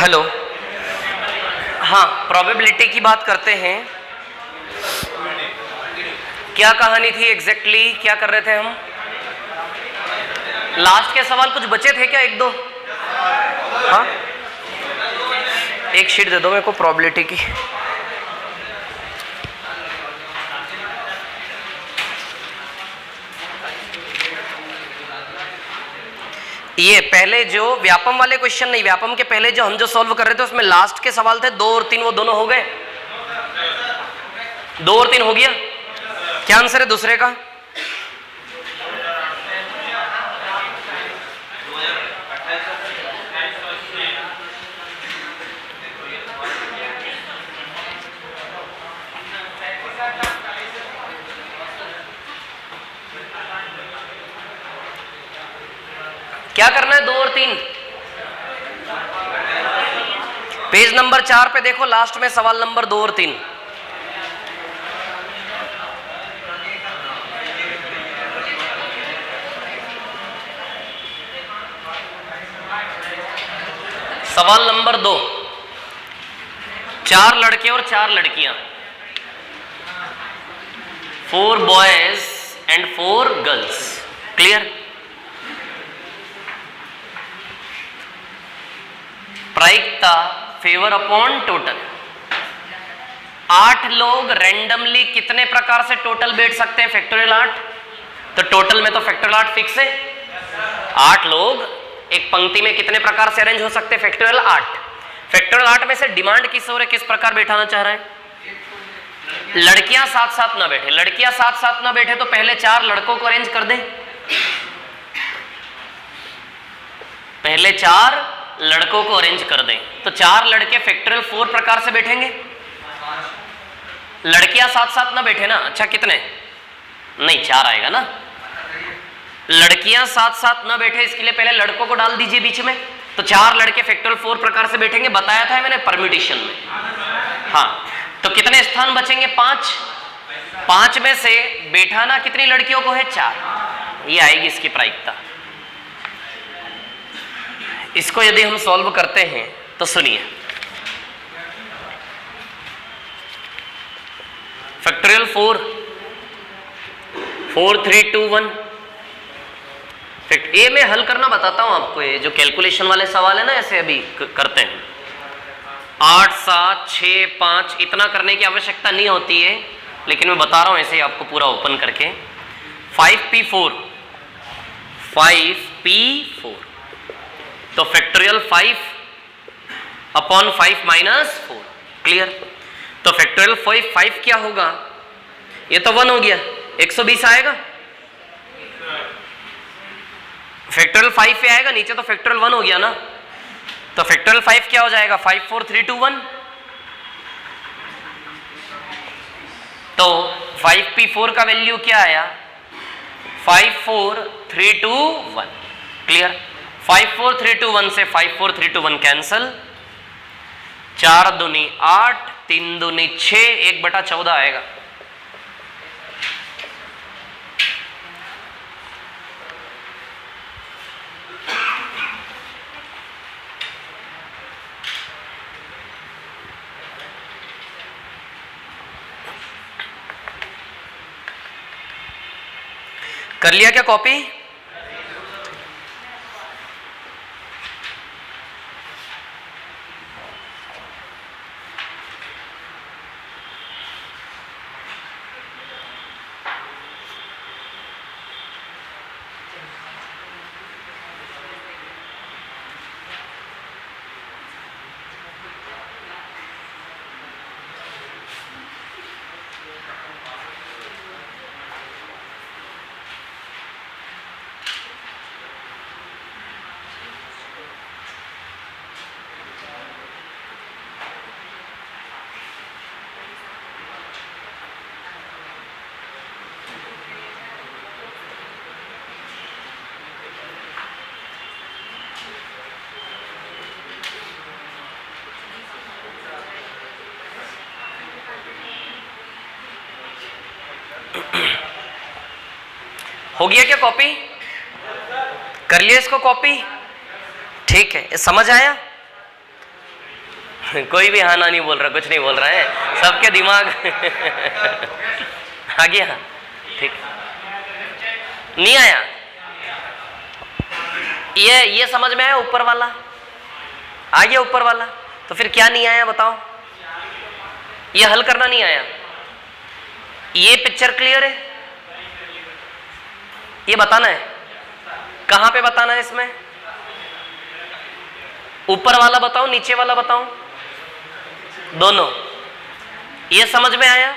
Hello, हाँ probability की बात करते हैं। क्या कहानी थी एग्जैक्टली, क्या कर रहे थे हम? लास्ट के सवाल कुछ बचे थे क्या, एक दो? हाँ, एक शीट दे दो मेरे को प्रोबेबिलिटी की। ये पहले जो व्यापम वाले क्वेश्चन नहीं, व्यापम के पहले जो हम जो सॉल्व कर रहे थे उसमें लास्ट के सवाल थे 2 और 3, वो दोनों हो गए। 2 और 3 हो गया। क्या आंसर है दूसरे का? क्या करना है 2 और 3? पेज नंबर 4 पे देखो, लास्ट में सवाल नंबर 2 और 3। सवाल नंबर 2, 4 लड़के और 4 लड़कियां, 4 बॉयज एंड 4 गर्ल्स। क्लियर? प्रायिकता फेवर अपॉन टोटल। 8 लोग रैंडमली कितने प्रकार से टोटल बैठ सकते हैं? फैक्टोरियल 8। तो टोटल में तो फैक्टोरियल 8 फिक्स है। 8 लोग एक पंक्ति में कितने प्रकार से अरेंज हो सकते हैं? फैक्टोरियल 8। फैक्टोरियल 8 में से डिमांड किस ओर है, किस प्रकार बैठाना चाह रहा है? लड़कियां साथ साथ ना बैठे। लड़कियां साथ साथ ना बैठे तो पहले 4 लड़कों को अरेंज कर दें। पहले 4 लड़कों को अरेंज कर दें तो 4 लड़के फैक्टोरियल 4 प्रकार से बैठेंगे। लड़कियां साथ साथ ना बैठे ना। अच्छा कितने? नहीं, 4 आएगा ना। लड़कियां साथ साथ ना बैठे, इसके लिए पहले लड़कों को डाल दीजिए बीच में। तो 4 लड़के फैक्टोरियल 4 प्रकार से बैठेंगे, बताया था मैंने परम्यूटेशन में। हाँ, तो कितने स्थान बचेंगे? 5। 5 में से बैठाना कितनी लड़कियों को है? 4। ये आएगी इसकी प्रायिकता। इसको यदि हम सॉल्व करते हैं तो सुनिए, फैक्टोरियल 4, 4 3 2 1। ये मैं हल करना बताता हूं आपको। ये जो कैलकुलेशन वाले सवाल है ना, ऐसे अभी करते हैं 8 7 6 5, इतना करने की आवश्यकता नहीं होती है, लेकिन मैं बता रहा हूं ऐसे ही आपको पूरा ओपन करके। 5p4, 5p4, तो फैक्टोरियल 5 अपॉन 5 माइनस 4। क्लियर? तो फैक्टोरियल 5 क्या होगा? ये तो 1 हो गया, 120 आएगा। फैक्टोरियल 5 पे आएगा, नीचे तो फैक्टोरियल 1 हो गया ना। तो फैक्टोरियल 5 क्या हो जाएगा? 5 4 3 2 1। तो 5p4 का वैल्यू क्या आया? 5 4 3 2 1। क्लियर? 5 4 3 2 1 से 5 4 3 2 1 कैंसल। 4 दूनी 8, 3 दूनी 6, 1/14 आएगा। कर लिया क्या कॉपी? हो गया क्या कॉपी? कर लिया इसको कॉपी? ठीक है, समझ आया? कोई भी हाँ ना नहीं बोल रहा, कुछ नहीं बोल रहा है, सबके दिमाग आ गया। ठीक, नहीं आया? ये समझ में आया? ऊपर वाला आ गया? ऊपर वाला तो फिर क्या नहीं आया बताओ? ये हल करना नहीं आया? ये पिक्चर क्लियर है? ये बताना है, कहां पे बताना है इसमें? ऊपर वाला बताओ, नीचे वाला बताओ? दोनों। ये समझ में आया?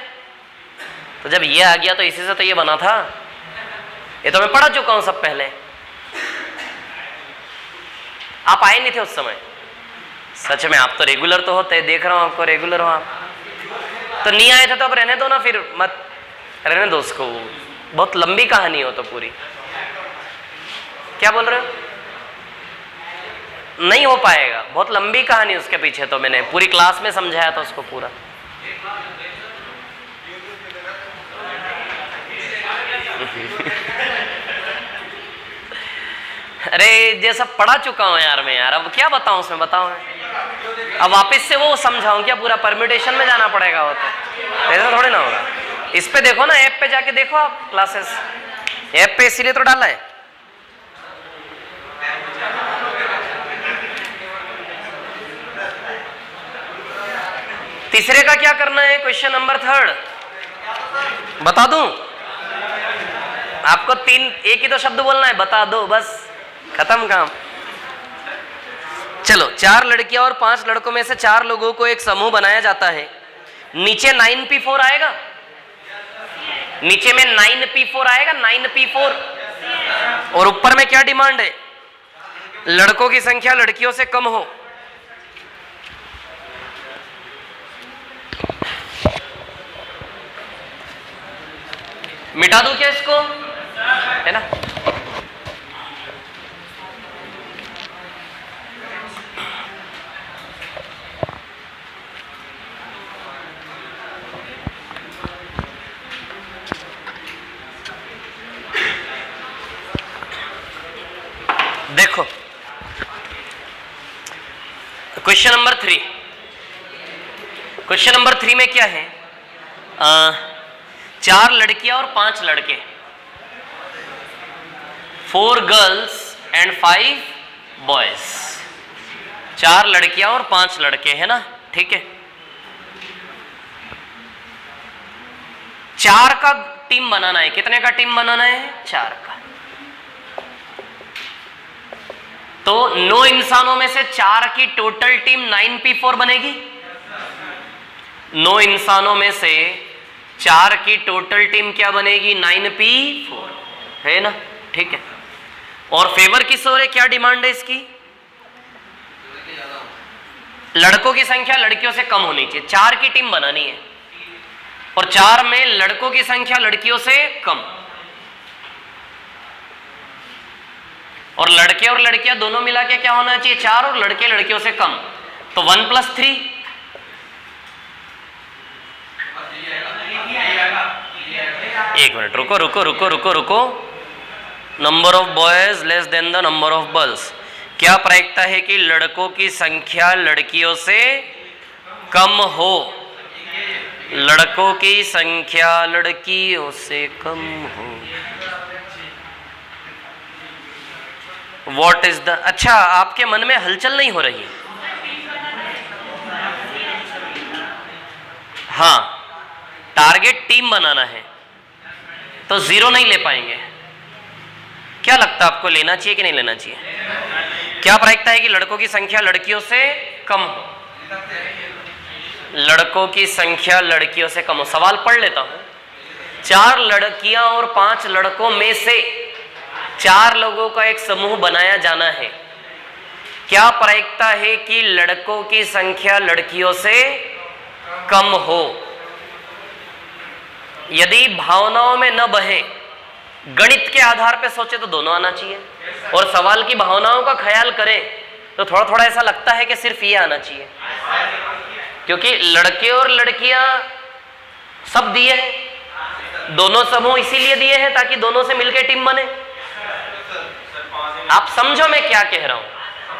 तो जब ये आ गया तो इसी से तो ये बना था, ये तो मैं पढ़ा चुका हूं सब पहले। आप आए नहीं थे उस समय, सच में। आप तो रेगुलर तो होते, देख रहा हूं आपको रेगुलर हो आप, तो नहीं आए थे तो अब रहने दो ना, फिर मत रहने दो उसको, बहुत लंबी कहानी हो तो पूरी। क्या बोल रहे हो? नहीं हो पाएगा, बहुत लंबी कहानी उसके पीछे, तो मैंने पूरी क्लास में समझाया था उसको पूरा। अरे ये सब पढ़ा चुका हूं यार मैं, यार अब क्या बताऊं उसमें, बताओ। अब वापस से वो समझाऊं क्या? पूरा परम्यूटेशन में जाना पड़ेगा, वो तो ऐसा थोड़ी ना होगा। इस पे देखो ना, ऐप पे जाके देखो आप क्लासेस, ऐप पे इसीलिए तो डाला है। तीसरे का क्या करना है? क्वेश्चन नंबर 3 बता दूं आपको? एक ही तो शब्द बोलना है, बता दो, बस खत्म काम। चलो, 4 लड़कियां और 5 लड़कों में से 4 लोगों को एक समूह बनाया जाता है। नीचे 9p4 आएगा, नीचे में 9p4 आएगा, 9p4। और ऊपर में क्या डिमांड है? लड़कों की संख्या लड़कियों से कम हो। मिटा दूं क्या इसको? है ना? देखो, क्वेश्चन नंबर 3, क्वेश्चन नंबर 3 में क्या है? 4 लड़कियां और 5 लड़के, 4 गर्ल्स एंड 5 बॉयज। 4 लड़कियां और 5 लड़के, है ना? ठीक है। 4 का टीम बनाना है। कितने का टीम बनाना है? 4 का। तो 9 इंसानों में से 4 की टोटल टीम 9p4 बनेगी। 9 इंसानों में से 4 की टोटल टीम क्या बनेगी? 9p4, है ना? ठीक है। और फेवर किस ओर है? क्या डिमांड है इसकी? लड़कों की संख्या लड़कियों से कम होनी चाहिए। 4 की टीम बनानी है और 4 में लड़कों की संख्या लड़कियों से कम, और लड़के और लड़कियां दोनों मिला के क्या होना चाहिए? 4, और लड़के लड़कियों से कम, तो 1 + 3। एक मिनट, रुको रुको रुको रुको रुको। Number of boys less than the number of girls. क्या प्रायिकता है कि लड़कों की संख्या लड़कियों से कम हो? लड़कों की संख्या लड़कियों से कम हो। What is the? अच्छा, आपके मन में हलचल नहीं हो रही? हाँ, टारगेट टीम बनाना है तो 0 नहीं ले पाएंगे। क्या लगता है आपको, लेना चाहिए कि नहीं लेना चाहिए? क्या प्रायिकता है कि लड़कों की संख्या लड़कियों से कम हो? लड़कों की संख्या लड़कियों से कम हो। सवाल पढ़ लेता हूं। 4 लड़कियां और 5 लड़कों में से 4 लोगों का एक समूह बनाया जाना है। क्या प्रायिकता है कि लड़कों की संख्या लड़कियों से कम हो? यदि भावनाओं में न बहे, गणित के आधार पे सोचे तो दोनों आना चाहिए, और सवाल की भावनाओं का ख्याल करें तो थोड़ा थोड़ा ऐसा लगता है कि सिर्फ ये आना चाहिए, क्योंकि लड़के और लड़कियां सब दिए हैं, दोनों समूह इसीलिए दिए हैं ताकि दोनों से मिलकर टीम बने। आप समझो मैं क्या कह रहा हूं,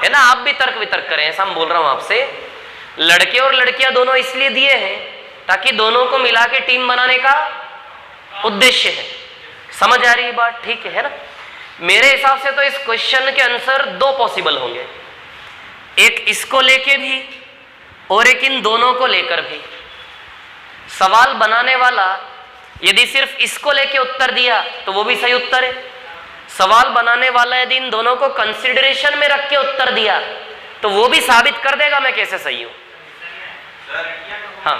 है ना? आप भी तर्क वितर्क करें, ऐसा मैं बोल रहा हूं आपसे। लड़के और लड़कियां दोनों इसलिए दिए हैं ताकि दोनों को मिला के टीम बनाने का उद्देश्य है। समझ आ रही है बात? ठीक है ना? मेरे हिसाब से तो इस क्वेश्चन के आंसर दो पॉसिबल होंगे, एक इसको लेके भी और एक इन दोनों को लेकर भी। सवाल बनाने वाला यदि सिर्फ इसको लेके उत्तर दिया तो वो भी सही उत्तर है। सवाल बनाने वाला यदि इन दोनों को कंसिडरेशन में रख के उत्तर दिया तो वो भी साबित कर देगा मैं कैसे सही हूं। हाँ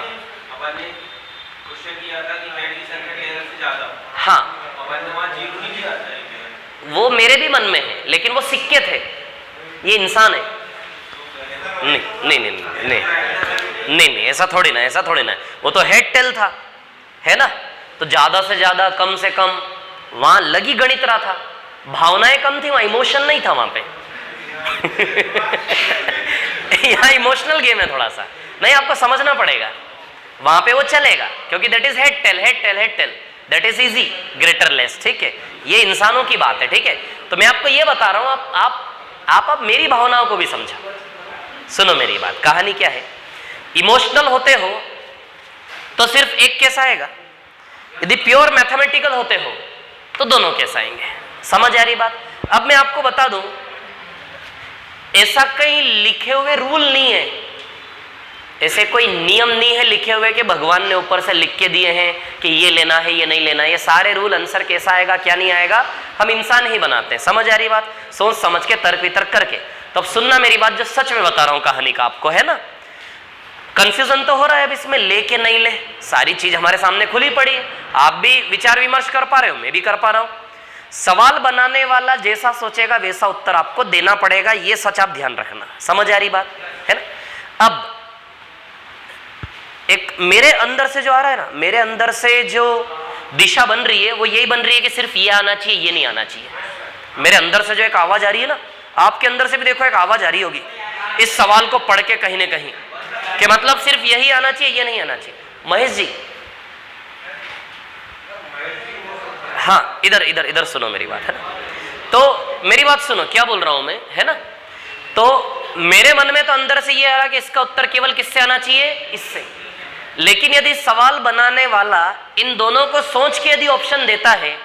हाँ, वो मेरे भी मन में है, लेकिन वो सिक्के थे, ये इंसान है। नहीं नहीं नहीं नहीं नहीं नहीं, नहीं ऐसा थोड़ी ना, ऐसा थोड़ी ना, वो तो हेड टेल था, है ना? तो ज्यादा से ज्यादा कम से कम वहां लगी गणित रहा था, भावनाएं कम थी, वहां इमोशन नहीं था वहां पे। यहाँ इमोशनल गेम है थोड़ा सा, नहीं आपको समझना पड़ेगा, वहां पे वो चलेगा क्योंकि that is head tail, head tail, head tail, that is easy, greater less. ठीक है, ये इंसानों की बात है। ठीक है, तो मैं आपको ये बता रहा हूं, आप मेरी भावनाओं को भी समझा। सुनो मेरी बात, कहानी क्या है। इमोशनल होते हो तो सिर्फ एक केस आएगा, यदि प्योर मैथमेटिकल होते हो तो दोनों केस आएंगे। समझ आ रही बात? अब मैं आपको बता दूं, ऐसा कहीं लिखे हुए रूल नहीं है, ऐसे कोई नियम नहीं है लिखे हुए कि भगवान ने ऊपर से लिख के दिए हैं कि ये लेना है ये नहीं लेना है। ये सारे रूल आंसर कैसा आएगा क्या नहीं आएगा हम इंसान ही बनाते हैं। समझ आ रही बात? सोच समझ के तर्क वितर्क करके। तो अब सुनना मेरी बात, जो सच में बता रहा हूं कहानी का आपको, है ना? कंफ्यूजन तो हो रहा है अब इसमें, ले के नहीं ले, सारी चीज हमारे सामने खुली पड़ी है, आप भी विचार विमर्श कर पा रहे हो, मैं भी कर पा रहा हूं। सवाल बनाने वाला जैसा सोचेगा वैसा उत्तर आपको देना पड़ेगा, ये सच आप ध्यान रखना। समझ आ रही बात, है ना? अब एक मेरे अंदर से जो आ रहा है ना, मेरे अंदर से जो दिशा बन रही है वो यही बन रही है कि सिर्फ ये आना चाहिए ये नहीं आना चाहिए। मेरे अंदर से जो एक आवाज आ रही है ना, आपके अंदर से भी देखो एक आवाज आ रही होगी इस सवाल को पढ़ के कहीं ना कहीं, कि मतलब सिर्फ यही आना चाहिए ये नहीं आना चाहिए। महेश जी, हाँ इधर इधर इधर सुनो मेरी बात, है ना? तो मेरी बात सुनो, क्या बोल रहा हूं मैं, है ना? तो मेरे मन में तो अंदर से ये आ रहा कि इसका उत्तर केवल किससे आना चाहिए, इससे। लेकिन यदि सवाल बनाने वाला इन दोनों को सोच के यदि ऑप्शन देता है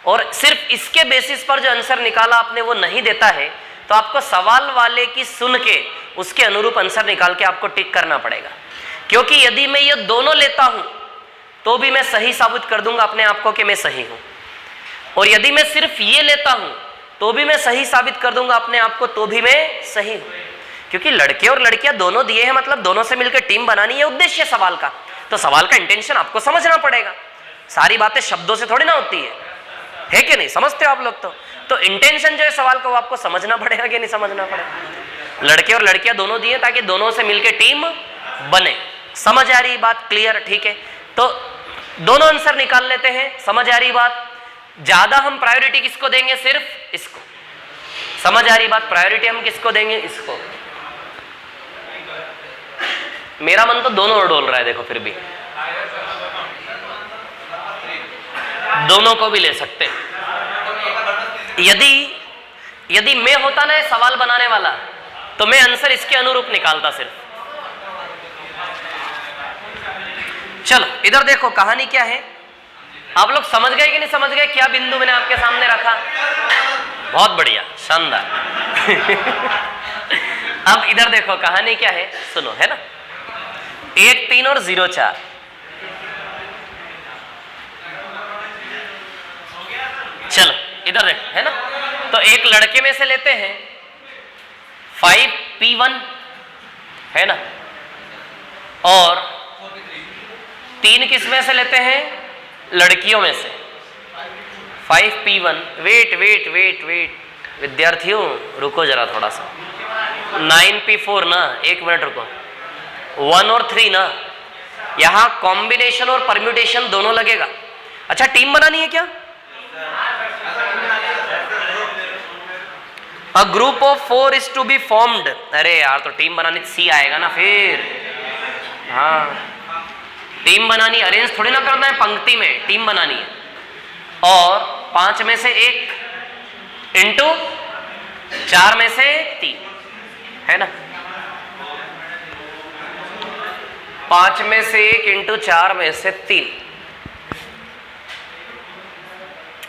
और सिर्फ इसके बेसिस पर जो आंसर निकाला आपने वो नहीं देता है, तो आपको सवाल वाले की सुन के उसके अनुरूप आंसर निकाल के आपको टिक करना पड़ेगा। क्योंकि यदि मैं ये दोनों लेता हूं तो भी मैं सही साबित कर दूंगा अपने आप को कि मैं सही हूं, और यदि मैं सिर्फ ये लेता हूं तो भी मैं सही साबित कर दूंगा अपने आप को, तो भी मैं सही हूं। क्योंकि लड़के और लड़कियां दोनों दिए हैं, मतलब दोनों से मिलकर टीम बनानी है उद्देश्य सवाल का। तो सवाल का इंटेंशन आपको समझना पड़ेगा, सारी बातें शब्दों से थोड़ी ना होती है कि नहीं? समझते हो आप लोग? तो इंटेंशन जो है सवाल का वो आपको समझना पड़ेगा कि नहीं समझना पड़ेगा। लड़के और लड़कियां दोनों दिए ताकि दोनों से मिलकर टीम बने। समझ आ रही बात? क्लियर? ठीक है, तो दोनों आंसर निकाल लेते हैं। समझ आ रही बात? ज्यादा हम प्रायोरिटी किसको देंगे? सिर्फ इसको। समझ आ रही बात? प्रायोरिटी हम किसको देंगे? इसको। मेरा मन तो दोनों ओर डोल रहा है, देखो फिर भी दोनों को भी ले सकते हैं। यदि मैं होता ना सवाल बनाने वाला तो मैं आंसर इसके अनुरूप निकालता सिर्फ। चलो इधर देखो कहानी क्या है, आप लोग समझ गए कि नहीं समझ गए? क्या बिंदु मैंने आपके सामने रखा? बहुत बढ़िया, शानदार। अब इधर देखो कहानी क्या है, सुनो, है ना? 1 3 और 0 4। चलो इधर देखो, है ना? तो एक लड़के में से लेते हैं 5p1, है ना? और 3 किस में से लेते हैं? लड़कियों में से। 5p1। Wait wait wait wait विद्यार्थियों रुको जरा थोड़ा सा। 9p4 ना, 1 मिनट रुको। 1 और 3 ना, यहां कॉम्बिनेशन और परम्यूटेशन दोनों लगेगा। अच्छा टीम बनानी है क्या? A group of 4 is to be formed। अरे यार तो टीम बनानी C आएगा ना फिर। हाँ टीम बनानी, अरेंज थोड़ी ना करना है पंक्ति में, टीम बनानी है। और 5 में से 1 इंटू 4 में से 3, है ना? 5 में से 1 इंटू 4 में से 3।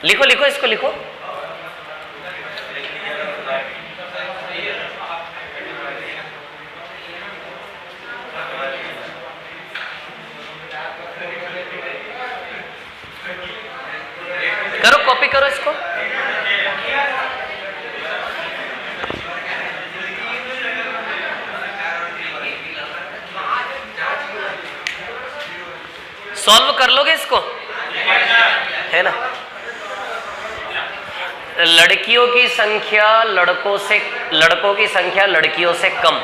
लिखो लिखो इसको लिखो। करो, कॉपी करो इसको। सॉल्व कर लोगे इसको, है ना? लड़कियों की संख्या लड़कों की संख्या लड़कियों से कम।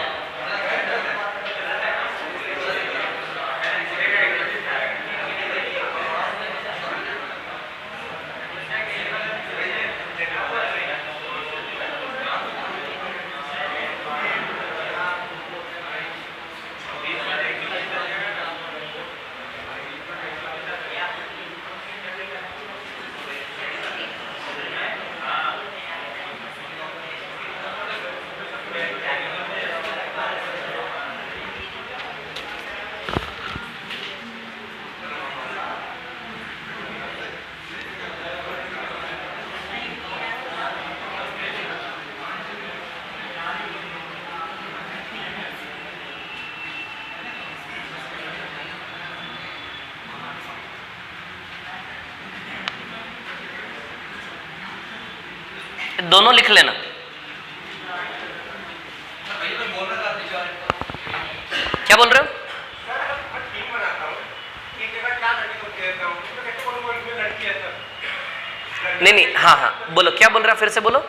दोनों लिख लेना। क्या बोल रहे हो? नहीं नहीं, हाँ हाँ बोलो, क्या बोल रहा है, फिर से बोलो।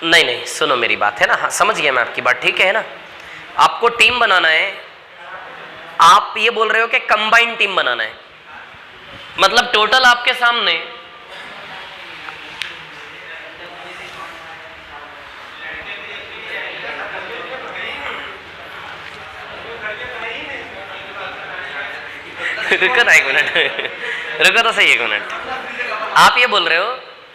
नहीं नहीं, सुनो मेरी बात, है ना? हाँ समझ गया मैं आपकी बात, ठीक है ना? आपको टीम बनाना है। आप ये बोल रहे हो कि कंबाइंड टीम बनाना है, मतलब टोटल आपके सामने रुको ना 1 मिनट, रुको तो सही 1 मिनट। आप ये बोल रहे हो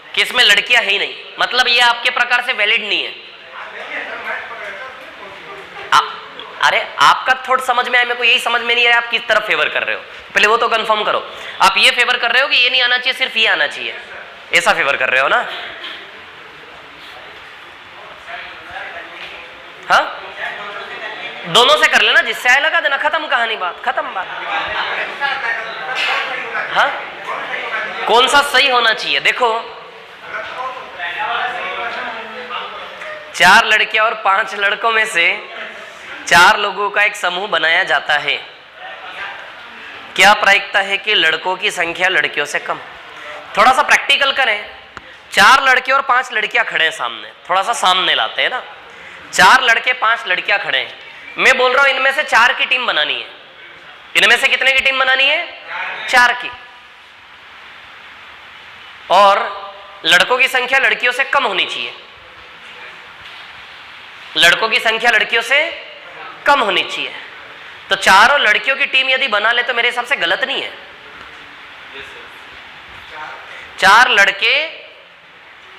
कि इसमें लड़कियां है ही नहीं, मतलब ये आपके प्रकार से वैलिड नहीं है। अरे आपका थोड़ा समझ में आया, मेरे को यही समझ में नहीं आया आप किस तरफ फेवर कर रहे हो, पहले वो तो कंफर्म करो। आप ये फेवर कर रहे हो कि ये नहीं आना चाहिए, सिर्फ ये आना चाहिए, ऐसा फेवर कर रहे हो ना? हाँ, दोनों से कर लेना, जिससे आए लगा देना, खत्म कहानी, बात खत्म, बात। हाँ, कौन सा सही होना चाहिए? देखो 4 लड़कियां और 5 लड़कों में से 4 लोगों का एक समूह बनाया जाता है। क्या प्रायिकता है कि लड़कों की संख्या लड़कियों से कम? थोड़ा सा प्रैक्टिकल करें। 4 लड़के और 5 लड़कियां खड़े हैं सामने, थोड़ा सा सामने लाते हैं ना। 4 लड़के 5 लड़कियां खड़े हैं, मैं बोल रहा हूं इनमें से 4 की टीम बनानी है। इनमें से कितने की टीम बनानी है? 4 की। और लड़कों की संख्या लड़कियों से कम होनी चाहिए, लड़कों की संख्या लड़कियों से कम होनी चाहिए। तो 4 लड़कियों की टीम यदि बना ले तो मेरे हिसाब से गलत नहीं है। 4 लड़के,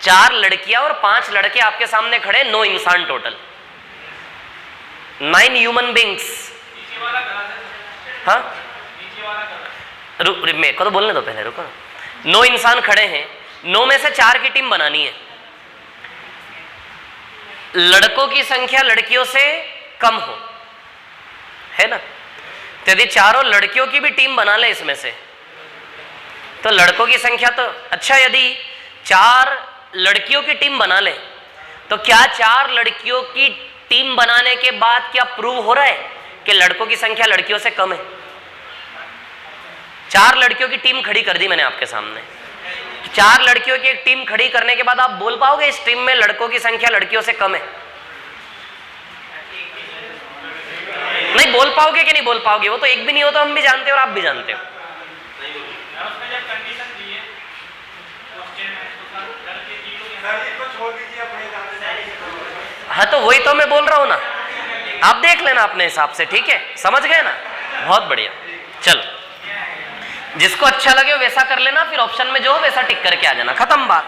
4 लड़कियां और 5 लड़के आपके सामने खड़े, 9 इंसान टोटल, 9 ह्यूमन बींग्स। हाँ मेरे को तो बोलने दो पहले, रुको। 9 इंसान खड़े हैं, 9 में से 4 की टीम बनानी है। लड़कों की संख्या लड़कियों से कम हो, है ना? तो यदि 4 लड़कियों की भी टीम बना ले इसमें से, तो लड़कों की संख्या तो अच्छा, यदि 4 लड़कियों की टीम बना ले तो क्या 4 लड़कियों की टीम बनाने के बाद क्या प्रूव हो रहा है कि लड़कों की संख्या लड़कियों से कम है? 4 लड़कियों की टीम खड़ी कर दी मैंने आपके सामने। 4 लड़कियों की एक टीम खड़ी करने के बाद आप बोल पाओगे इस टीम में लड़कों की संख्या लड़कियों से कम है? नहीं बोल पाओगे कि नहीं बोल पाओगे? वो तो एक भी नहीं होता, हम भी जानते हो और आप भी जानते हो। हाँ तो वही तो मैं बोल रहा हूं ना, आप देख लेना अपने हिसाब से, ठीक है? समझ गए ना? बहुत बढ़िया, चलो। जिसको अच्छा लगे वैसा कर लेना, फिर ऑप्शन में जो हो वैसा टिक करके आ जाना, खत्म बात।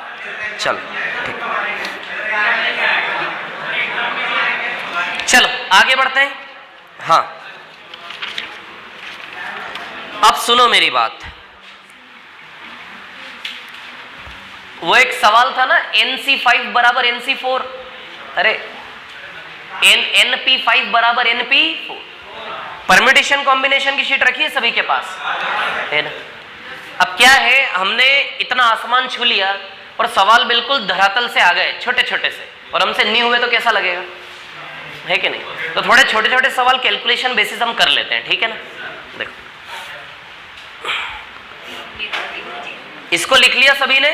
चलो ठीक, चलो आगे बढ़ते हैं। हाँ अब सुनो मेरी बात, वो एक सवाल था ना NC5 बराबर NC4, अरे NP5 बराबर NP4, परम्यूटेशन कॉम्बिनेशन की शीट रखी है सभी के पास, है ना। अब क्या है, हमने इतना आसमान छू लिया और सवाल बिल्कुल धरातल से आ गए छोटे छोटे से, और हमसे नहीं हुए तो कैसा लगेगा, है कि नहीं। तो थोड़े छोटे छोटे सवाल कैलकुलेशन बेसिस हम कर लेते हैं, ठीक है ना। देखो इसको लिख लिया सभी ने,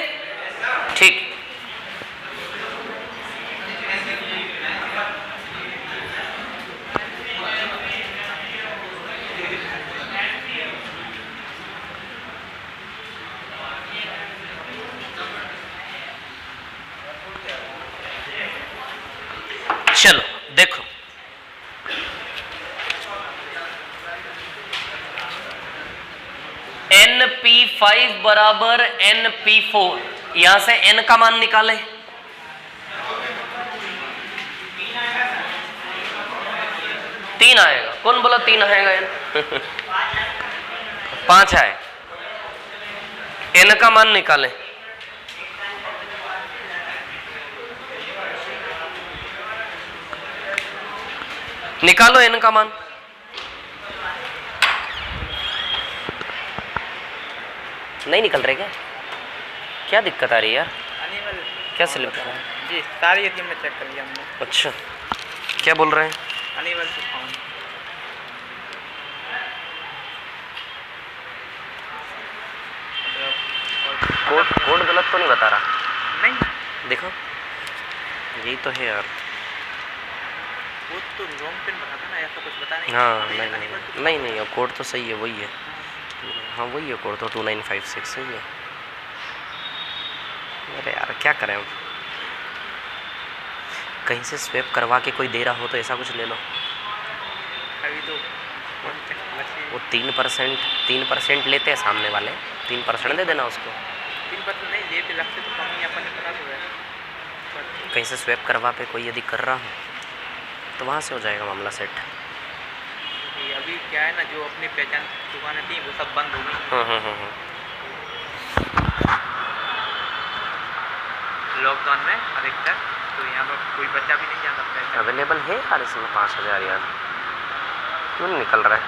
ठीक। चलो देखो, NP5 बराबर NP4, यहां से n का मान निकाले, तीन आएगा। कौन बोला 3 आएगा n? 5 आए। n का मान निकाले, निकालो n का मान। नहीं निकल रहे क्या? क्या दिक्कत आ रही है यार? क्या स्लिप जी सारी में चेक कर लिया हमने। अच्छा क्या बोल रहे हैं? अनिमल से फाउंड। कोड गलत तो नहीं बता रहा? नहीं देखो यही तो है यार, वो तो रॉन्ग पिन बताता ना, ऐसा कुछ बता नहीं। हाँ नहीं कोड तो सही है, वही है। हाँ वही है कोड तो 2956 सही है। अरे यार क्या करें हम, कहीं से स्वैप करवा के कोई दे रहा हो तो ऐसा कुछ ले लो। अभी तो वो 3% लेते हैं सामने वाले, 3% दे देना उसको। 3% नहीं लेते, लक्ष्य तो कम ही, अपन ने पता तो है। कहीं से स्वैप करवा पे कोई यदि कर रहा हो तो वहाँ से हो जाएगा मामला सेट। अभी क्या है ना, जो अपनी पहचान दुकानें थी वो सब बंद हो गई लॉकडाउन में अधिकतर, तो यहाँ पर कोई बच्चा भी नहीं जा सकता है। अवेलेबल है यार इसमें 5000 यार, क्यों नहीं निकल रहा है?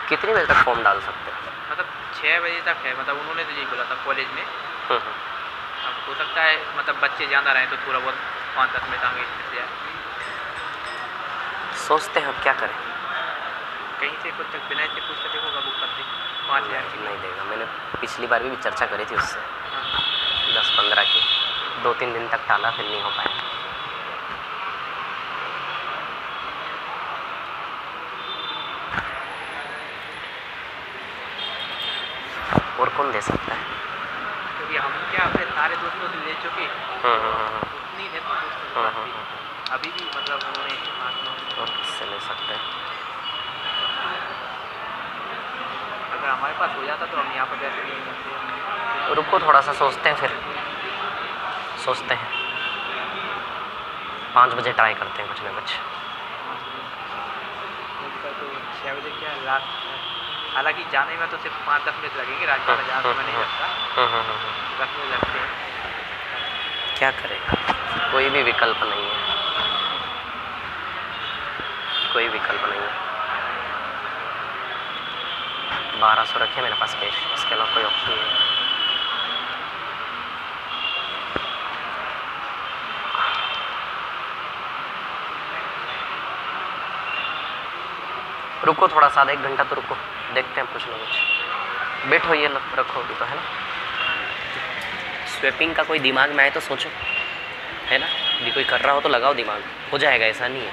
कितने बजे तक फॉर्म डाल सकते हैं? मतलब 6 बजे तक है, मतलब उन्होंने तो यही बोला था कॉलेज में। अब हो सकता है मतलब बच्चे ज़्यादा रहें तो थोड़ा बहुत 5-10 मिनट आगे से आए। सोचते हैं अब क्या करें। कहीं से कुछ बिना से पूछ सकते होगा, बुक करते 5000 की नहीं देगा। मैंने पिछली बार भी चर्चा करी थी उससे, 10-15 की, 2-3 दिन तक टाला, फिर नहीं हो पाया। और कौन दे सकता है? क्योंकि हम क्या अपने सारे दोस्तों से ले चुके, उतनी है तो अभी भी मतलब उन्होंने और किससे ले सकते हैं? अगर हमारे पास हो जाता तो हम यहाँ पर वैसे नहीं करते। रुको थोड़ा सा सोचते हैं, फिर सोचते हैं 5 बजे ट्राई करते हैं कुछ ना कुछ। तो 6 बजे क्या लास्ट, हालांकि जाने में तो सिर्फ 5-10 मिनट लगेंगे, राजपाल जहाँ से मैं नहीं लगता 10 मिनट लगते हैं। क्या करेगा, कोई भी विकल्प नहीं है, कोई विकल्प नहीं है। 1200 रखे मेरे पास कैश, इसके अलावा कोई ऑप्शन नहीं है। रुको थोड़ा सा, 1 घंटा तो रुको, देखते हैं कुछ ना कुछ। बैठो, ये लो रखो अभी तो, है ना। स्वेपिंग का कोई दिमाग में आए तो सोचो, है ना। अभी कोई कर रहा हो तो लगाओ दिमाग, हो जाएगा, ऐसा नहीं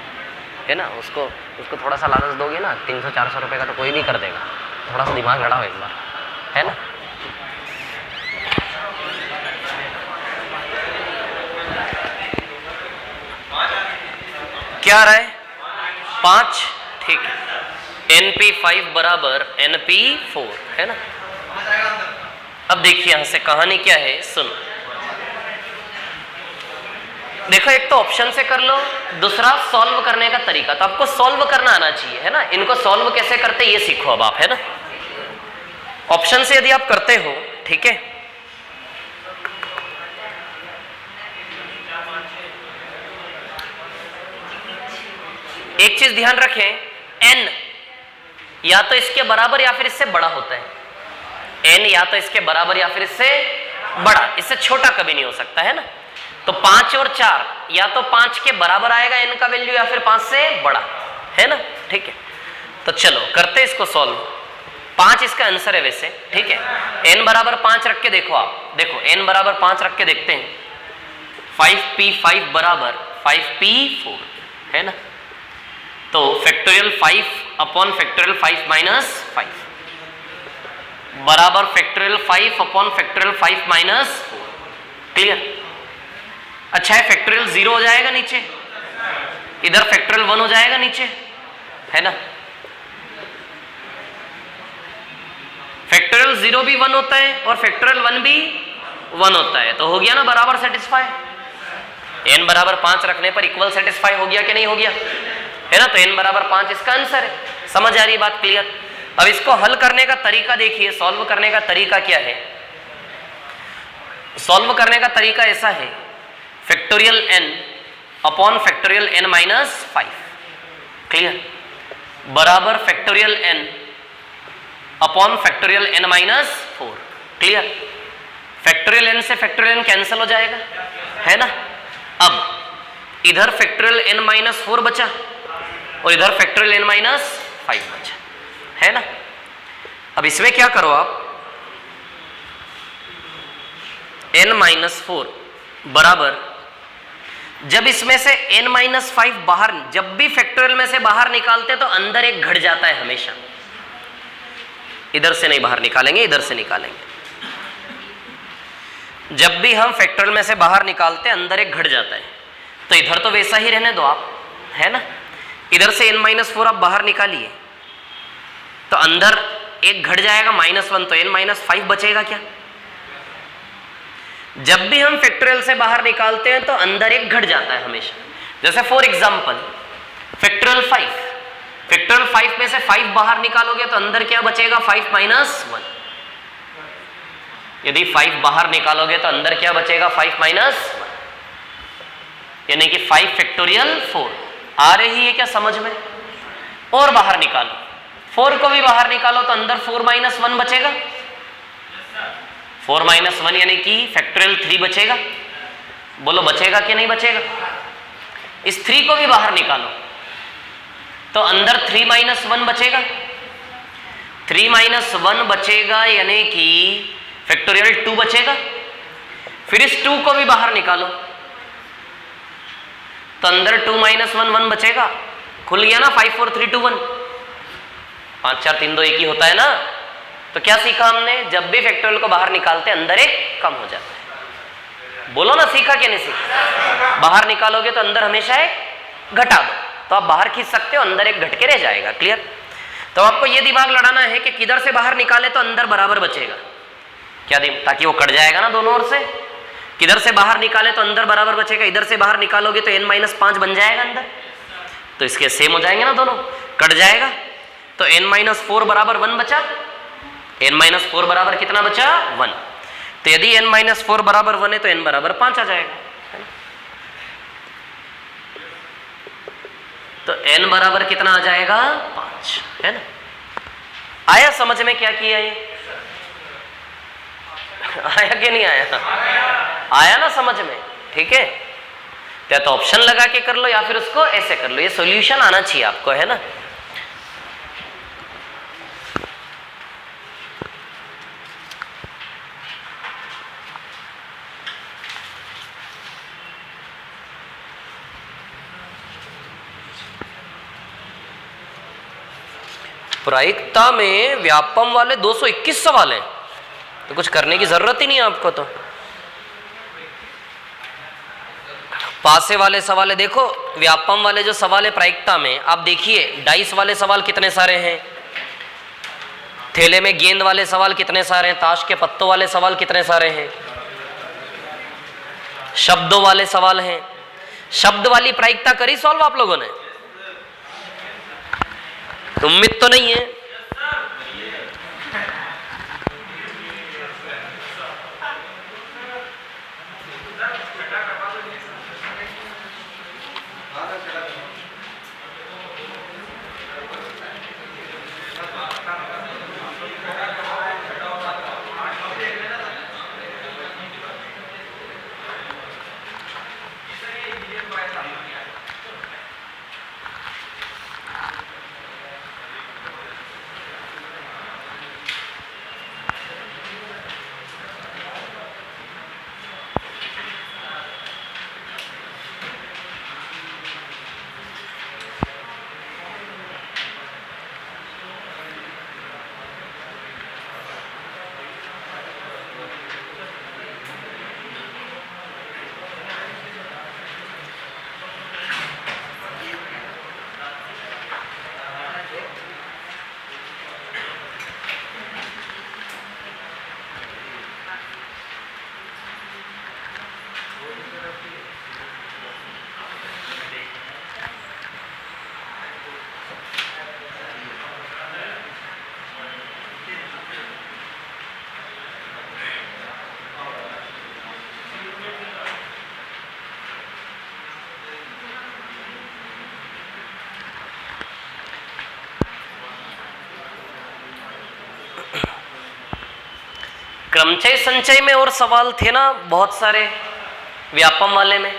है ना। उसको थोड़ा सा लालच दोगे ना, 300-400 रुपये का तो कोई भी कर देगा। थोड़ा सा दिमाग लड़ाओ एक बार, है ना। क्या आ रहा है 5, ठीक है। NP5 बराबर NP4 है ना। अब देखिए यहां से कहानी क्या है, सुनो। देखो एक तो ऑप्शन से कर लो, दूसरा सॉल्व करने का तरीका। तो आपको सॉल्व करना आना चाहिए है ना। इनको सॉल्व कैसे करते ये सीखो अब आप, है ना। ऑप्शन से यदि आप करते हो, ठीक है, एक चीज ध्यान रखें, n या तो इसके बराबर या फिर इससे बड़ा होता है। n या तो इसके बराबर या फिर इससे बड़ा, इससे छोटा कभी नहीं हो सकता है ना। तो 5 और 4 या तो 5 के बराबर आएगा n का वैल्यू या फिर 5 से बड़ा, है ना, ठीक है। तो चलो करते हैं इसको सॉल्व। 5 इसका आंसर है वैसे, ठीक है। n बराबर 5 रख के देखो आप, देखो n बराबर 5 रख के देखते हैं। 5p5 बराबर 5p4 है ना। तो फैक्टोरियल 5 अपॉन फैक्टोरियल 5 माइनस 5 बराबर factorial 5 upon factorial 5 minus 4। Clear? अच्छा है, फैक्टोरियल 0 हो जाएगा नीचे, इधर फैक्टोरियल 1 हो जाएगा नीचे, है ना। फैक्टोरियल 0 भी 1 होता है और फैक्टोरियल 1 भी 1 होता है, तो हो गया ना बराबर सेटिस्फाई। n बराबर 5 रखने पर इक्वल सेटिस्फाई हो गया कि नहीं हो गया, है ना। तो n बराबर 5 इसका आंसर है। समझ आ रही बात, क्लियर? अब इसको हल करने का तरीका देखिए, सॉल्व करने का तरीका क्या है। सॉल्व करने का तरीका ऐसा है, factorial n upon factorial n minus 5, clear, बराबर factorial n upon factorial n minus 4, clear. Factorial n से फैक्टोरियल n कैंसिल हो जाएगा, है ना। अब इधर फैक्टोरियल n माइनस 4 बचा और इधर फैक्टोरियल n माइनस 5 बचा, है ना। अब इसमें क्या करो आप, n माइनस 4 बराबर, जब इसमें से n माइनस 5 बाहर, जब भी फैक्टोरियल में से बाहर निकालते तो अंदर एक घट जाता है हमेशा। इधर से नहीं बाहर निकालेंगे, इधर से निकालेंगे। जब भी हम फैक्टोरियल में से बाहर निकालते अंदर एक घट जाता है, तो इधर तो वैसा ही रहने दो आप, है ना। इधर से n माइनस 4 आप बाहर निकालिए तो अंदर एक घट जाएगा -1, तो n माइनस 5 बचेगा क्या। जब भी हम फैक्टोरियल से बाहर निकालते हैं तो अंदर एक घट जाता है हमेशा। जैसे फॉर एग्जांपल फैक्टोरियल 5, फैक्टोरियल 5 में से 5 बाहर निकालोगे तो अंदर क्या बचेगा, 5 माइनस 1। यदि 5 बाहर निकालोगे तो अंदर क्या बचेगा, 5 माइनस 1, यानी कि 5 फैक्टोरियल 4। आ रही है क्या समझ में? और बाहर निकालो, 4 को भी बाहर निकालो तो अंदर 4 माइनस 1 बचेगा। 4 माइनस 1 यानी कि फैक्टोरियल 3 बचेगा। बोलो बचेगा कि नहीं बचेगा? इस 3 को भी बाहर निकालो तो अंदर 3 माइनस 1 बचेगा। 3 माइनस 1 बचेगा यानी कि फैक्टोरियल 2 बचेगा। फिर इस 2 को भी बाहर निकालो तो अंदर 2 माइनस 1 1 बचेगा। खुल गया ना, 5 4 3 2 1, 5 4 3 2 1 ही होता है ना। तो क्या सीखा हमने, जब भी फैक्टोरियल को बाहर निकालते अंदर एक कम हो जाता है। बोलो ना, सीखा कि नहीं सीखा? बाहर निकालोगे तो अंदर हमेशा एक घटा दो, तो आप बाहर खींच सकते हो, अंदर एक घट के रह जाएगा। क्लियर? तो आपको ये दिमाग लड़ाना है कि किधर से बाहर निकाले तो अंदर बराबर बचेगा, क्या ताकि वो कट जाएगा ना दोनों ओर से। किधर से बाहर निकाले तो अंदर बराबर बचेगा, इधर से बाहर निकालोगे तो n माइनस 5 बन जाएगा अंदर, तो इसके सेम हो जाएंगे ना दोनों, कट जाएगा। तो n माइनस 4 बराबर 1 बचा। n माइनस 4 बराबर कितना बचा, 1। तो यदि n माइनस 4 बराबर 1 है तो n बराबर 5 आ जाएगा, है ना। तो n बराबर कितना आ जाएगा, 5, है ना। आया समझ में क्या किया ये? आया कि नहीं आया? आया ना समझ में, ठीक है। या तो ऑप्शन लगा के कर लो या फिर उसको ऐसे कर लो, ये सॉल्यूशन आना चाहिए आपको, है ना। प्रायिकता में व्यापम वाले 221 सवाल हैं, तो कुछ करने की जरूरत ही नहीं है आपको। तो पासे वाले सवाल है, देखो व्यापम वाले जो सवाल है प्रायिकता में, आप देखिए डाइस वाले सवाल कितने सारे हैं, थैले में गेंद वाले सवाल कितने सारे हैं, ताश के पत्तों वाले सवाल कितने सारे हैं, शब्दों वाले सवाल हैं। शब्द वाली प्रायिकता करी सॉल्व आप लोगों ने? उम्मीद तो नहीं है। क्रमचय संचय में और सवाल थे ना बहुत सारे व्यापम वाले में।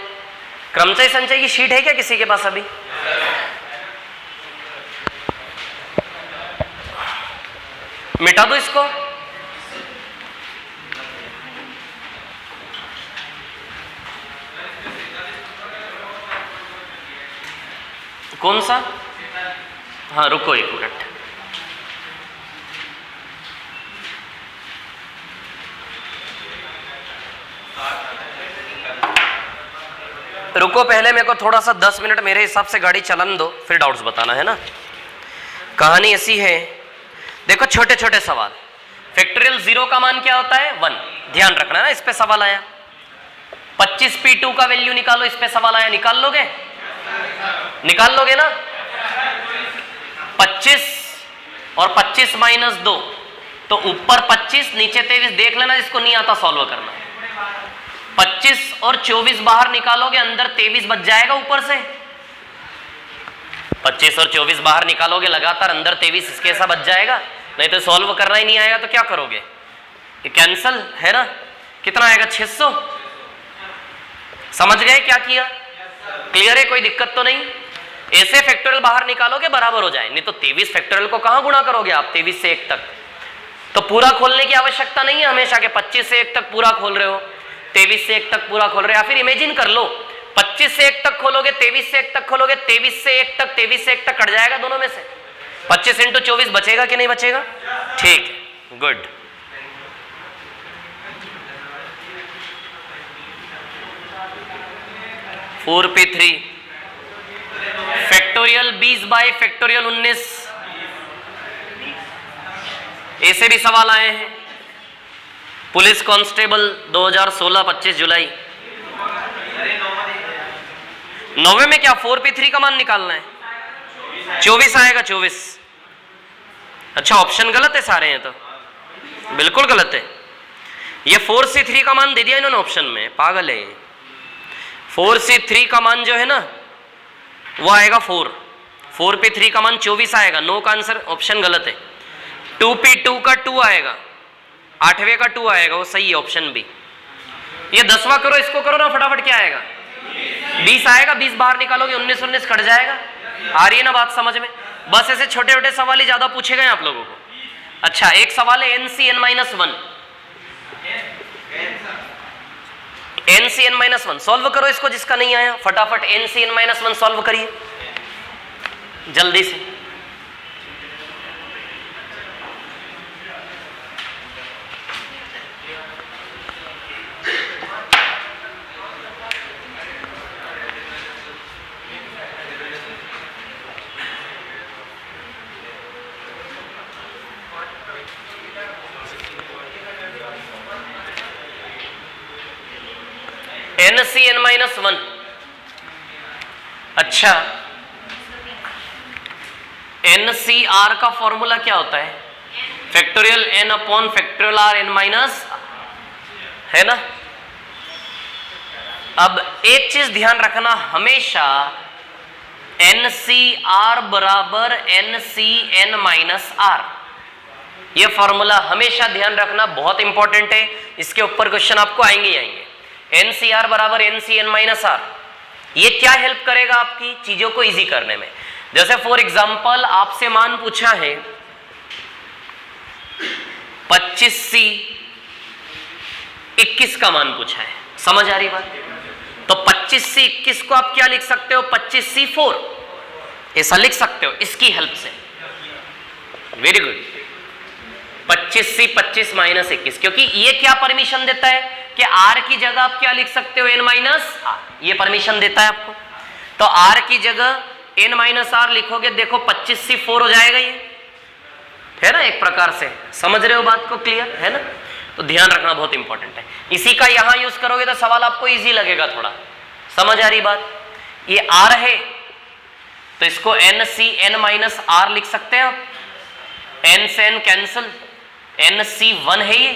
क्रमचय संचय की शीट है क्या किसी के पास अभी? मिटा दो इसको। कौन सा? हाँ रुको एक मिनट। रुको पहले मेरे को थोड़ा सा 10 मिनट मेरे हिसाब से गाड़ी चलन दो, फिर डाउट्स बताना है ना। कहानी ऐसी है, देखो छोटे छोटे सवाल। फैक्टोरियल 0 का मान क्या होता है? 1। ध्यान रखना ना, इस पे सवाल आया। 25p2 का वैल्यू निकालो, इस पे सवाल आया। निकाल लोगे? निकाल लोगे ना? 25 और 25 माइनस 2 तो ऊपर 25 नीचे 23। देख लेना जिसको नहीं आता सॉल्व करना। 25 और 24 बाहर निकालोगे, अंदर 23 बच जाएगा ऊपर से। 25 और 24 बाहर निकालोगे लगातार, अंदर 23 इसके ऐसा बच जाएगा। नहीं तो सॉल्व करना ही नहीं आएगा तो क्या करोगे? ये कैंसल है ना। कितना आएगा? 600। समझ गए क्या किया? क्लियर है? कोई दिक्कत तो नहीं? ऐसे फैक्टोरियल बाहर निकालोगे बराबर हो जाए। नहीं तो 23 फैक्टोरियल को कहां गुणा करोगे आप? 23 से 1 तक तो पूरा खोलने की आवश्यकता नहीं है हमेशा के 25 से 1 तक पूरा खोल रहे हो, 23 से 1 तक पूरा खोल रहे हो। या फिर इमेजिन कर लो 25 से 1 तक खोलोगे, 23 से 1 तक खोलोगे, 23 से 1 तक, 23 से 1 तक कट जाएगा दोनों में से। 25 × 24 बचेगा कि नहीं बचेगा? ठीक है, गुड। फोर पे 3 फैक्टोरियल 20 बाय फैक्टोरियल 19। ऐसे भी सवाल आए हैं। पुलिस कांस्टेबल 2016 25 जुलाई। 9वें में क्या 4p3 का मान निकालना है? 24 आएगा। 24। अच्छा ऑप्शन गलत है सारे हैं तो बिल्कुल गलत है। ये 4c3 का मान दे दिया इन्होंने ऑप्शन में, पागल है। 4c3 का मान जो है ना वो आएगा 4। 4p3 का मान 24 आएगा। 9 का आंसर ऑप्शन गलत है। 2p2 का 2 आएगा, 8वें का 2 आएगा, वो सही है ऑप्शन बी। ये 10वां करो, इसको करो ना फटाफट, क्या आएगा? 20 आएगा। 20 बाहर निकालोगे 19 19 कट जाएगा। आ रही है ना बात समझ में? बस ऐसे छोटे छोटे सवाल ही ज्यादा पूछे गए आप लोगों को। अच्छा एक सवाल है NCN-1। NCN-1 सॉल्व करो इसको, जिसका नहीं आया फटाफट NCN-1 सॉल्व करिए जल्दी से। NCn-1। अच्छा, NCr का फॉर्मूला क्या होता है? Factorial n upon factorial r n minus, है ना। अब एक चीज ध्यान रखना, हमेशा NCr बराबर NCn-r, ये फॉर्मूला हमेशा ध्यान रखना, बहुत इंपॉर्टेंट है। इसके ऊपर क्वेश्चन आपको आएंगे ही आएंगे। NCr बराबर NCn-r, ये क्या हेल्प करेगा आपकी चीजों को इजी करने में। जैसे फॉर एग्जांपल आपसे मान पूछा है 25C 21 का मान पूछा है, समझ आ रही बात? तो 25C 21 को आप क्या लिख सकते हो? 25C 4, ऐसा लिख सकते हो इसकी हेल्प से। Very good. 25C 25 माइनस 21, क्योंकि ये क्या परमिशन देता है कि r की जगह आप क्या लिख सकते हो? n माइनस r, ये परमिशन देता है आपको। तो r की जगह n माइनस r लिखोगे, देखो 25C 4 हो जाएगा, ये है ना, एक प्रकार से। समझ रहे हो बात को? क्लियर है ना? तो ध्यान रखना बहुत इंपॉर्टेंट है। इसी का यहां यूज करोगे तो सवाल आपको इजी लगेगा थोड़ा। समझ आ रही बात? ये r है तो इसको NCn-r लिख सकते हैं आप। n से n कैंसिल, NC1 है ये,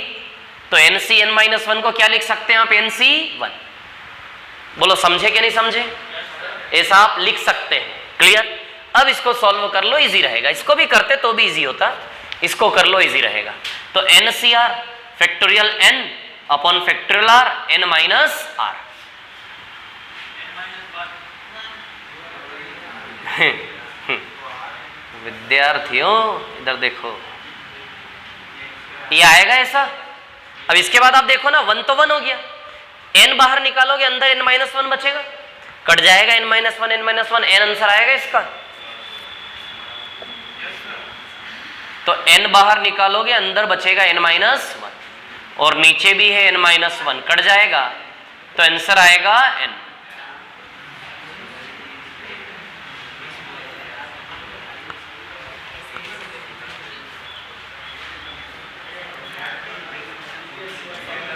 तो NCn-1 को क्या लिख सकते हैं आप? NC1। बोलो समझे कि नहीं समझे? ऐसा आप लिख सकते हैं। क्लियर? अब इसको सॉल्व कर लो, इजी रहेगा। इसको भी करते तो भी इजी होता, इसको कर लो, इजी रहेगा। तो NCr factorial n upon factorial r n minus r। विद्यार्थियों इधर देखो, ये आएगा ऐसा। अब इसके बाद आप देखो ना, 1 तो 1 हो गया, n बाहर निकालोगे, अंदर n-1 बचेगा, कट जाएगा n-1 n-1, n आंसर आएगा इसका। तो n बाहर निकालोगे, अंदर बचेगा n-1 और नीचे भी है n-1, कट जाएगा, तो आंसर आएगा n।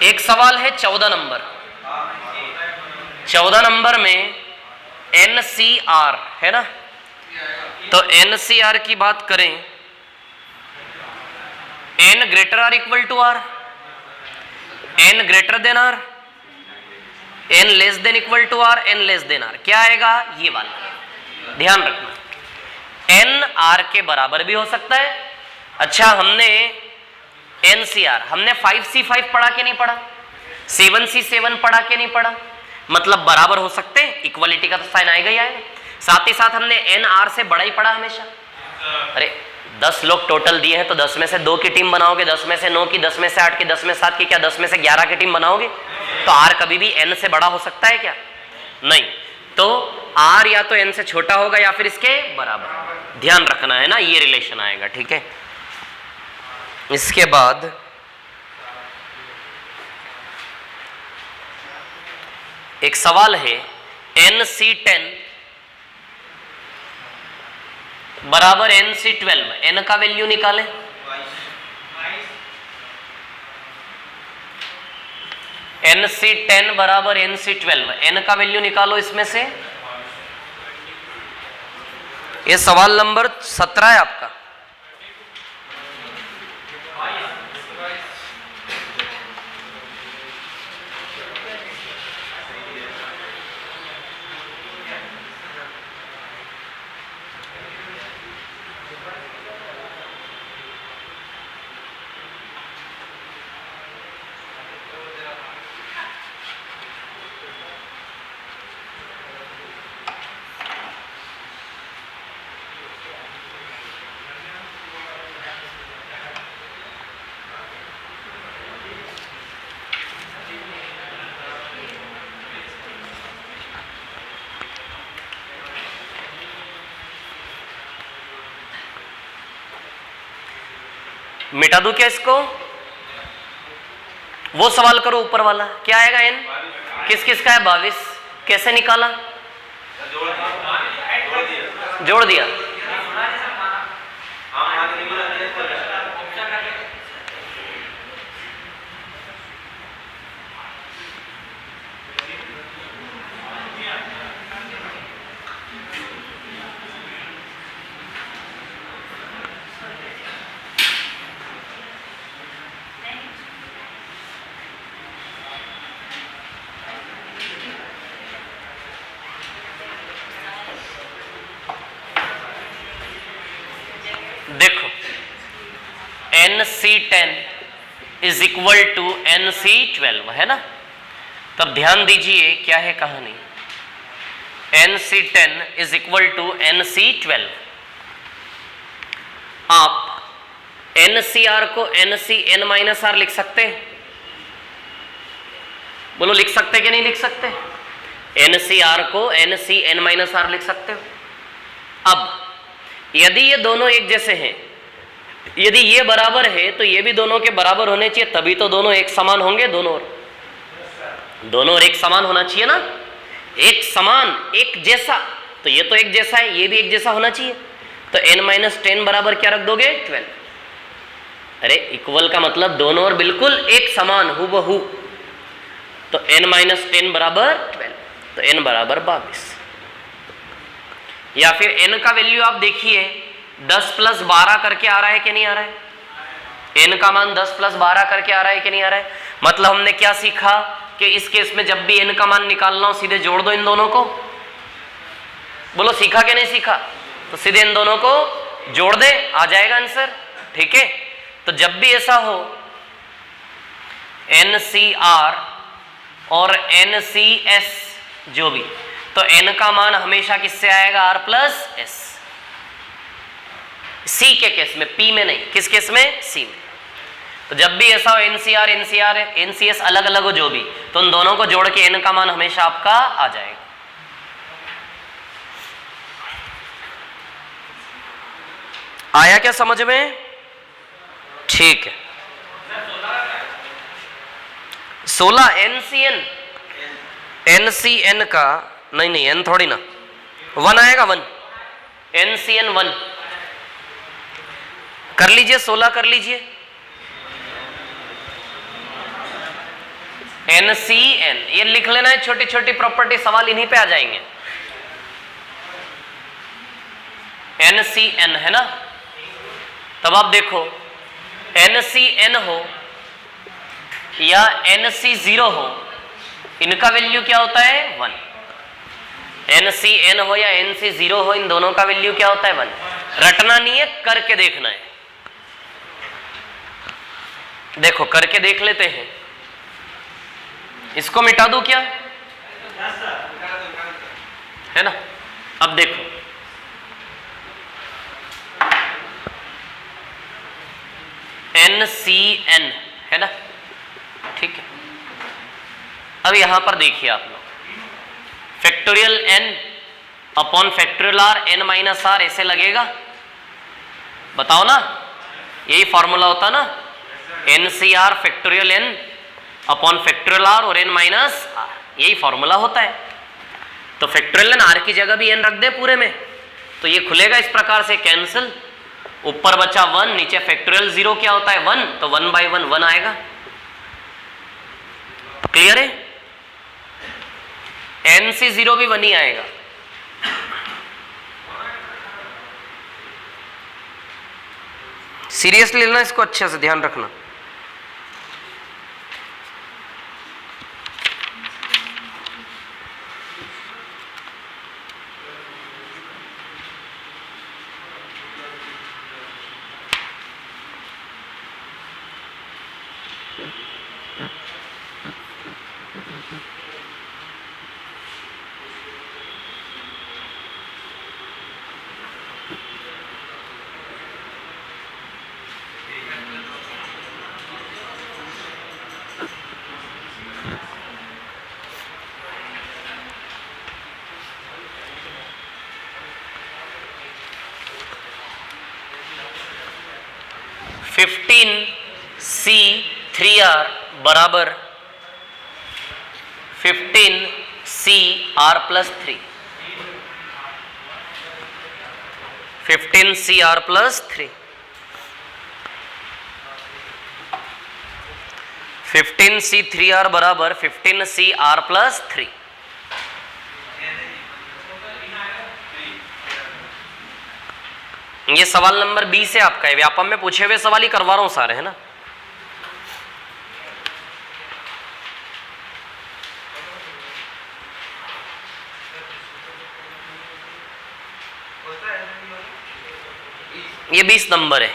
एक सवाल है 14 नंबर। 14 नंबर में NCr है ना, तो NCr की बात करें, n greater or equal to r, n greater than r, n less than equal to r, n less than r, क्या आएगा? ये वाला ध्यान रखना। n r के बराबर भी हो सकता है। अच्छा, हमने NCr हमने 5C5 पढ़ा के नहीं पढ़ा, 7C7 पढ़ा के नहीं पढ़ा, मतलब बराबर हो सकते हैं, इक्वलिटी का तो साइन आएगा ही आएगा। साथ ही साथ हमने NR से बड़ा ही पढ़ा हमेशा। अरे 10 लोग टोटल दिए हैं, तो 10 में से 2 की टीम बनाओगे, 10 में से 9 की, 10 में से 8 की, 10 में 7 की, क्या 10 में से 11 की टीम बनाओगे? तो R कभी भी N से बड़ा हो सकता है क्या? नहीं। तो R या तो N से छोटा होगा या फिर इसके बराबर। ध्यान रखना है ना, ये रिलेशन आएगा, ठीक है। इसके बाद एक सवाल है, NC10 बराबर NC12, n का वैल्यू निकालें। NC10 बराबर NC12, n का वैल्यू निकालो इसमें से। ये सवाल नंबर 17 है आपका। मिटा दूं क्या इसको? वो सवाल करो ऊपर वाला, क्या आएगा? n किस किस का है? 22। कैसे निकाला? जोड़ दिया। देखो NC10 is equal to NC12 है ना। तब ध्यान दीजिए क्या है कहानी। NC10 is equal to NC12। आप NCR को NCN-R लिख सकते हैं? बोलो लिख सकते कि नहीं लिख सकते? NCR को NCN-R लिख सकते हो। अब यदि ये दोनों एक जैसे हैं, यदि ये बराबर है तो ये भी दोनों के बराबर होने चाहिए, तभी तो दोनों एक समान होंगे। दोनों एक समान होना चाहिए ना, एक समान एक जैसा। तो ये तो एक जैसा है, ये भी एक जैसा होना चाहिए। तो n-10 बराबर क्या रख दोगे? 12। अरे इक्वल का मतलब दोनों और बिल्कुल एक समान हूबहू। तो n-10 बराबर 12, तो n बराबर 22। या फिर n का वैल्यू आप देखिए 10 + 12 करके आ रहा है कि नहीं आ रहा है? n का मान 10 + 12 करके आ रहा है कि नहीं आ रहा है? मतलब हमने क्या सीखा कि इस केस में जब भी n का मान निकालना हो सीधे जोड़ दो इन दोनों को। बोलो सीखा कि नहीं सीखा? तो सीधे इन दोनों को जोड़ दे, आ जाएगा आंसर। ठीक है, तो जब भी ऐसा हो NCR और NCS जो भी, तो n का मान हमेशा किससे आएगा? R + S। C के केस में, P में नहीं। किस केस में? C में। तो जब भी ऐसा हो NCR NCS अलग अलग हो जो भी, तो उन दोनों को जोड़ के n का मान हमेशा आपका आ जाएगा। आया क्या समझ में? ठीक है। 16 NCN का नहीं n थोड़ी ना, 1 आएगा 1, NCN 1 कर लीजिए, 16 कर लीजिए। NCN ये लिख लेना है, छोटी छोटी प्रॉपर्टी सवाल इन्हीं पे आ जाएंगे। NCN है ना। तब आप देखो NCN हो या NC0 हो, इनका वैल्यू क्या होता है? 1। NCN हो या NC0 हो, इन दोनों का वैल्यू क्या होता है? 1। रटना नहीं है, करके देखना है। देखो करके देख लेते हैं। इसको मिटा दूं क्या? है ना। अब देखो NCN है ना, ठीक है। अब यहां पर देखिए आप लोग, factorial n upon factorial r n-r ऐसे लगेगा? बताओ ना, यही फॉर्मूला होता ना, NCR factorial n upon factorial r और n-r, यही फॉर्मूला होता है। तो फैक्टोरियल n r की जगह भी n रख दे पूरे में, तो ये खुलेगा इस प्रकार से, कैंसिल। ऊपर बचा 1, नीचे फैक्टोरियल 0 क्या होता है? 1, तो 1/1 1 आएगा। क्लियर है? NC0 भी 1 ही आएगा। सीरियसली लेना इसको, अच्छे से ध्यान रखना। C3R बराबर 15CR + 3, 15CR + 3, 15C3R बराबर 15CR + 3। ये सवाल नंबर 20 है आपका, है व्यापम में पूछे हुए सवाल ही करवा रहा हूं सारे, है ना। ये 20 नंबर है।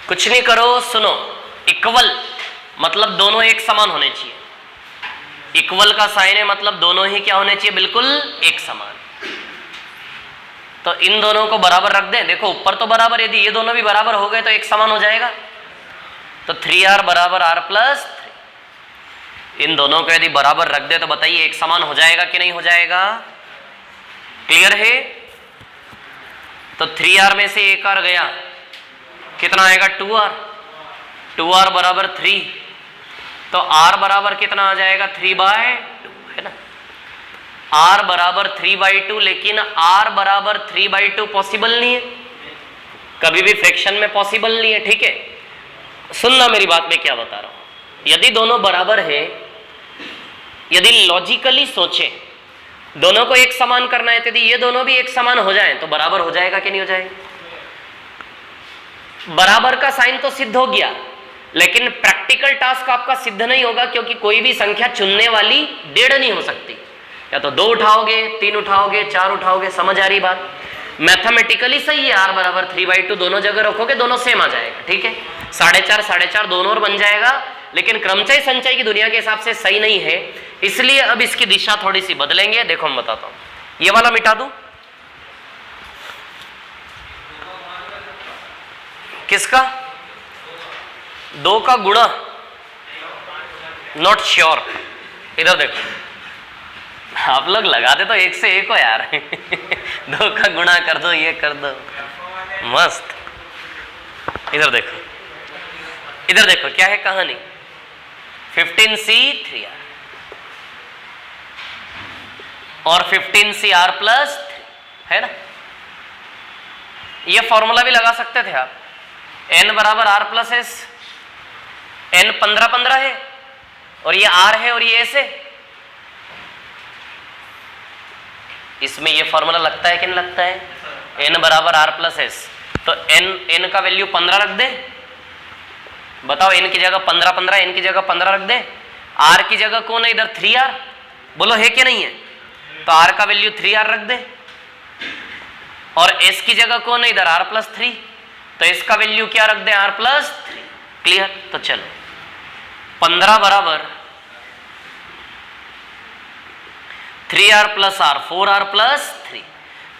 कुछ नहीं करो, सुनो। इक्वल मतलब दोनों एक समान होने चाहिए। इक्वल का साइन है मतलब दोनों ही क्या होने चाहिए, बिल्कुल एक समान। तो इन दोनों को बराबर रख दें। देखो ऊपर तो बराबर, यदि ये दोनों भी बराबर हो गए तो एक समान हो जाएगा। तो 3r बराबर r प्लस 3। इन दोनों को यदि बराबर रख दे तो बताइए एक समान हो जाएगा कि नहीं हो जाएगा? क्लियर है? तो 3r में से एक r गया, कितना आएगा? 2r। 2r बराबर 3, तो r बराबर कितना आ जाएगा? 3/2 है ना। r बराबर 3/2, लेकिन r बराबर 3/2 पॉसिबल नहीं है, कभी भी फ्रैक्शन में पॉसिबल नहीं है। ठीक है, सुनना मेरी बात, मैं क्या बता रहा हूं। यदि दोनों बराबर है, यदि लॉजिकली सोचें, दोनों को एक समान करना है, तो यदि ये दोनों भी एक समान हो जाएं तो बराबर हो जाएगा कि नहीं हो जाएगा? बराबर का साइन तो सिद्ध हो गया, लेकिन प्रैक्टिकल टास्क आपका सिद्ध नहीं होगा, क्योंकि कोई भी संख्या चुनने वाली डेढ़ नहीं हो सकती। या तो 2 उठाओगे, 3 उठाओगे, 4 उठाओगे। समझ आ रही बात? मैथमेटिकली सही है, r बराबर 3/2 दोनों जगह रखोगे, दोनों सेम आ जाएगा। ठीक है, 4.5 4.5 दोनों और बन जाएगा, लेकिन क्रमचय संचय की दुनिया के हिसाब से सही नहीं है, इसलिए अब इसकी दिशा थोड़ी सी बदलेंगे। देखो मैं बताता हूं, ये वाला मिटा दूं। किसका? 2 का गुणा, नॉट श्योर। इधर देखो, आप लोग लगाते तो 1 से 1 हो यार। 2 का गुणा कर दो, ये कर दो, मस्त। इधर देखो, इधर देखो क्या है कहानी। 15c 3r और 15cr प्लस 3 है ना। ये फॉर्मूला भी लगा सकते थे आप, n बराबर r प्लस एस। n 15 है और ये r है और ये s है। इसमें ये फॉर्मूला लगता है कि नहीं लगता है? n बराबर r प्लस एस, तो n का वैल्यू 15 रख दे। बताओ, n की जगह 15, n की जगह 15 रख दे। r की जगह कौन है इधर? 3r। बोलो है कि नहीं है? तो r का वैल्यू 3r रख दे। और s की जगह कौन है इधर? r प्लस 3, तो s का वैल्यू क्या रख दे? r plus 3। क्लियर? तो चलो 15 बराबर 3r plus r, 4r plus 3।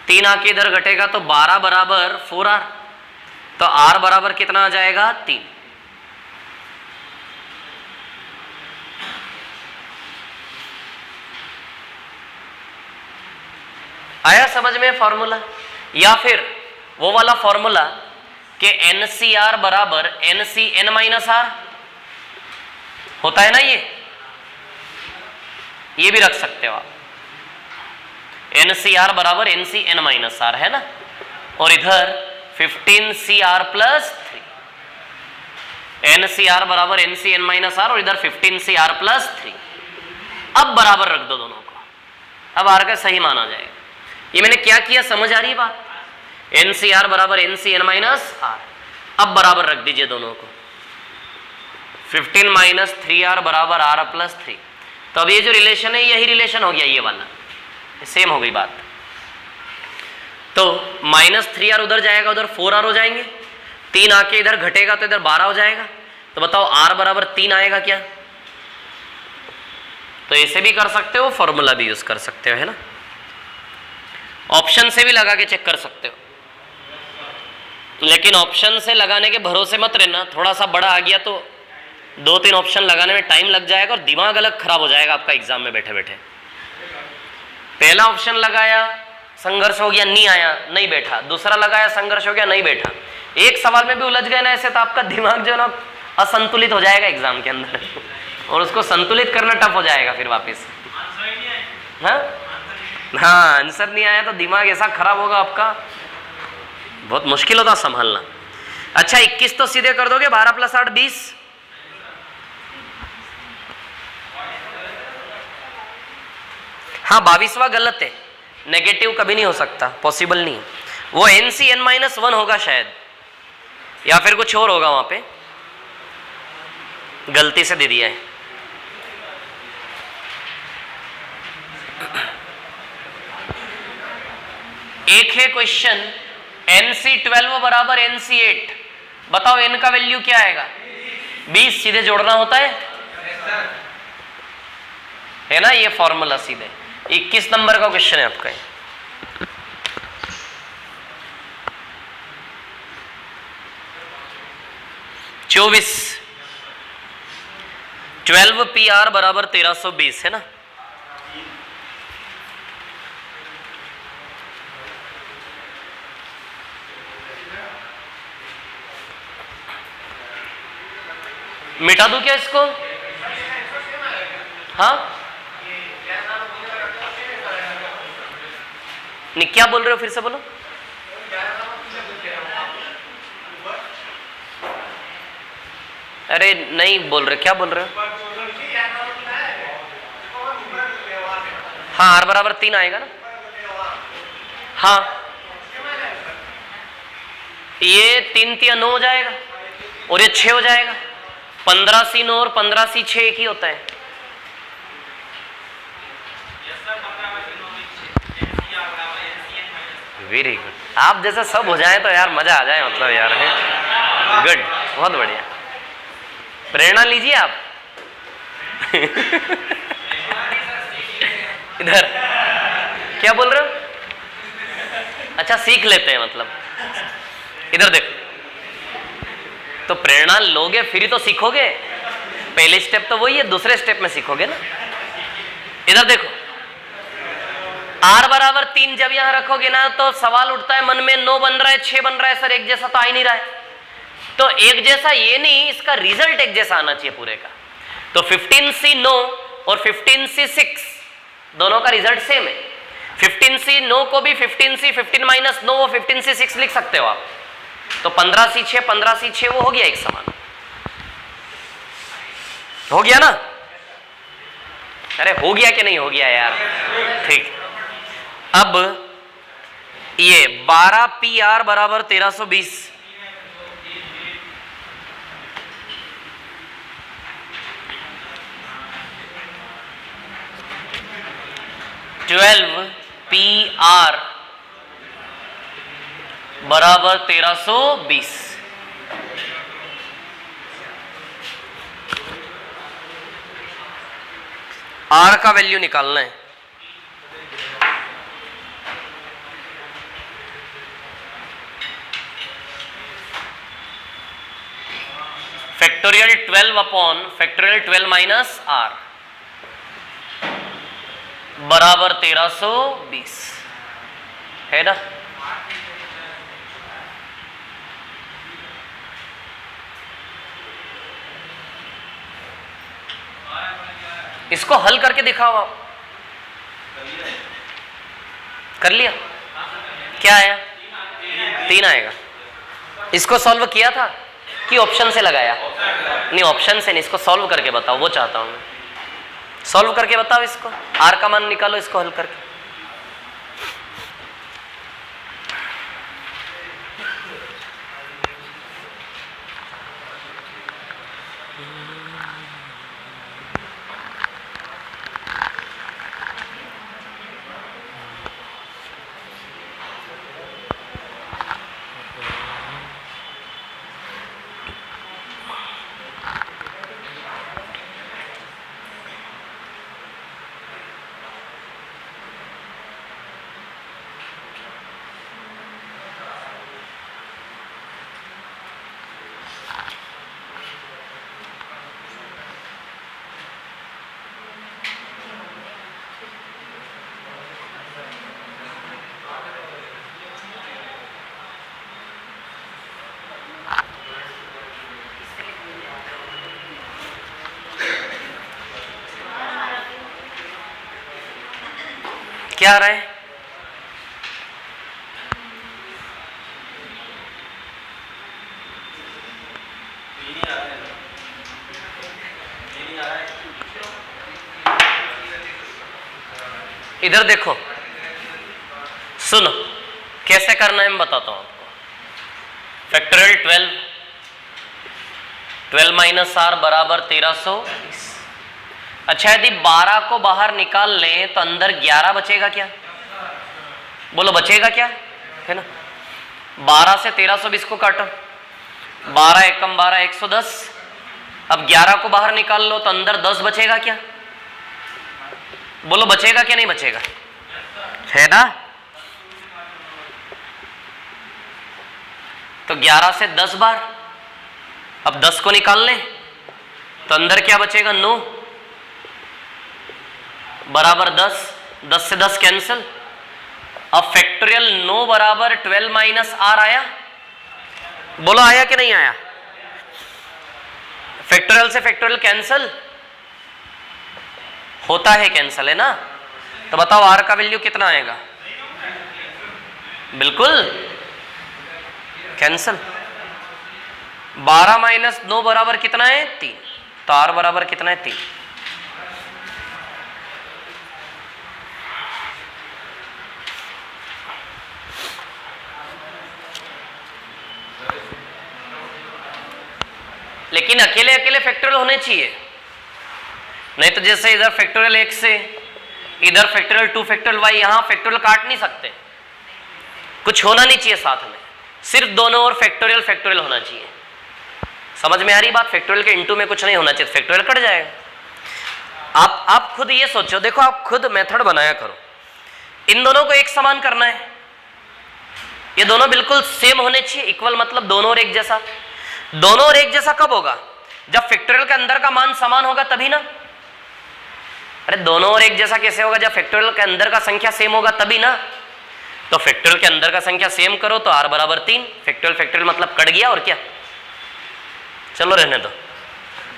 3 आके इधर घटेगा तो 12 बराबर 4r, तो r बराबर कितना आ जाएगा? 3। आया समझ में फॉर्मूला? या फिर वो वाला फॉर्मूला कि NCR बराबर NCn माइनस r होता है ना, ये भी रख सकते हो आप। NCR बराबर NCn माइनस r है ना, और इधर 15cr प्लस 3। NCR बराबर NCn माइनस r और इधर 15cr प्लस 3। अब बराबर रख दो दोनों को, अब r का सही माना जाएगा। ये मैंने क्या किया, समझ आ रही है बात? NCR बराबर NCn माइनस r, अब बराबर रख दीजिए दोनों को। 15 माइनस 3r बराबर r प्लस 3। तो अब ये जो रिलेशन है यही रिलेशन हो गया, ये वाला सेम हो गई बात। तो माइनस 3r उधर जाएगा, उधर 4r हो जाएंगे। 3 आके इधर घटेगा तो इधर 12 हो जाएगा। तो बताओ r बराबर 3 आएगा क्या? तो ऐसे भी कर सकते हो, फॉर्मूला भी यूज कर सकते हो, है ना। ऑप्शन से भी लगा के चेक कर सकते हो, लेकिन ऑप्शन से लगाने के भरोसे मत रहना। थोड़ा सा बड़ा आ गया तो 2-3 ऑप्शन लगाने में टाइम लग जाएगा और दिमाग अलग खराब हो जाएगा आपका एग्जाम में बैठे बैठे। पहला ऑप्शन लगाया, संघर्ष हो गया, नहीं आया, नहीं बैठा। दूसरा लगाया, संघर्ष हो गया, नहीं बैठा। एक सवाल में भी उलझ गए ना ऐसे, तो आपका दिमाग जो है ना असंतुलित हो जाएगा एग्जाम के अंदर, और उसको संतुलित करना टफ हो जाएगा फिर वापस। हाँ, आंसर नहीं आया तो दिमाग ऐसा खराब होगा आपका, बहुत मुश्किल होता संभालना। अच्छा 21 तो सीधे कर दोगे, 12 प्लस 8 20। हाँ 22वां गलत है, नेगेटिव कभी नहीं हो सकता, पॉसिबल नहीं है। वो NCn-1 होगा शायद, या फिर कुछ और होगा वहां पे। गलती से दे दिया है। एक है क्वेश्चन NC12 बराबर NC8, बताओ n का वैल्यू क्या आएगा? 20 सीधे जोड़ना होता है ना, ये फॉर्मूला सीधे। 21 नंबर का क्वेश्चन है आपका। 24 12 PR बराबर 1320 है ना। मिटा दूं क्या इसको? हाँ नहीं, क्या बोल रहे हो, फिर से बोलो। अरे नहीं बोल रहे, क्या बोल रहे हो? हाँ R बराबर 3 आएगा ना। हाँ ये 3 3 9 हो जाएगा और ये 6 हो जाएगा। 15 C 9 और 15 C 6 एक ही होता है। वेरी गुड, आप जैसा सब हो जाए तो यार मजा आ जाए, मतलब यार है गुड, बहुत बढ़िया। प्रेरणा लीजिए आप। इधर क्या बोल रहे हो? अच्छा सीख लेते हैं मतलब। इधर देखो, तो प्रेरणा लोगे फिर ही तो सीखोगे। पहले स्टेप तो वही है, दूसरे स्टेप में सीखोगे ना। इधर देखो R बराबर 3 जब यहां रखोगे ना तो सवाल उठता है मन में, 9 बन रहा है 6 बन रहा है, सर एक जैसा तो आ ही नहीं रहा है। तो एक जैसा ये नहीं, इसका रिजल्ट एक जैसा आना चाहिए पूरे का। तो 15C 9 और 15C 6 दोनों का रिजल्ट सेम है। 15C 9 को भी 15C 15 माइनस 9 वो 15C 6 लिख सकते हो आप। तो 15C 6 15C 6 वो हो गया एक समान, हो गया ना। अरे हो गया कि नहीं हो गया यार, ठीक। अब ये 12 PR बराबर 1320, PR बराबर 1320। R का वैल्यू निकालना है। Factorial 12 upon factorial 12 minus R बराबर 1320 है ना। इसको हल करके दिखाओ आप। कर लिया? क्या आया? 3 आएगा। इसको सॉल्व किया था कि ऑप्शन से लगाया? नहीं ऑप्शन से नहीं, इसको सॉल्व करके बताओ, वो चाहता हूं मैं। सॉल्व करके बताओ इसको, R का मान निकालो इसको हल करके। क्या आ रहा है? इधर देखो, सुनो कैसे करना है मैं बताता हूं आपको। फैक्टोरियल 12 12 माइनस आर बराबर 1320। अच्छा यदि 12 को बाहर निकाल लें तो अंदर 11 बचेगा क्या? बोलो बचेगा क्या, है ना? 12 से 1320 को काटो, 12 एकम 12 110। अब 11 को बाहर निकाल लो तो अंदर 10 बचेगा क्या? बोलो बचेगा क्या नहीं बचेगा, है ना? तो 11 से 10 बार, अब 10 को निकाल लें तो अंदर क्या बचेगा? 9 बराबर 10, 10 से 10 कैंसिल। अब फैक्टोरियल 9 बराबर 12 माइनस आर आया, बोलो आया कि नहीं आया? फैक्टोरियल से फैक्टोरियल कैंसिल होता है, कैंसिल है ना? तो बताओ आर का वैल्यू कितना आएगा? बिल्कुल कैंसिल। 12 माइनस 9 बराबर कितना है? 3। तो आर बराबर कितना है? 3। लेकिन अकेले अकेले फैक्टोरियल होने चाहिए, नहीं तो जैसे इधर फैक्टोरियल 1 से इधर फैक्टोरियल 2 फैक्टोरियल वाई, यहां फैक्टोरियल काट नहीं सकते, कुछ होना नहीं चाहिए साथ में, सिर्फ दोनों ओर फैक्टोरियल फैक्टोरियल होना चाहिए। समझ में आ रही बात? फैक्टोरियल के इनटू में कुछ नहीं होना चाहिए, फैक्टोरियल कट जाएगा। आप खुद ये सोचो, देखो आप खुद मेथड बनाया करो, इन दोनों को एक समान करना है, ये दोनों बिल्कुल सेम होने चाहिए, इक्वल मतलब दोनों और एक जैसा। दोनों और एक जैसा कब होगा? जब फैक्टोरियल के अंदर का मान समान होगा तभी ना। अरे दोनों और एक जैसा कैसे होगा? जब फैक्टोरियल के अंदर का संख्या सेम होगा तभी ना। तो फैक्टोरियल के अंदर का संख्या सेम करो तो आर बराबर 3, फैक्टोरियल फैक्टोरियल मतलब कट गया, और क्या? चलो रहने दो,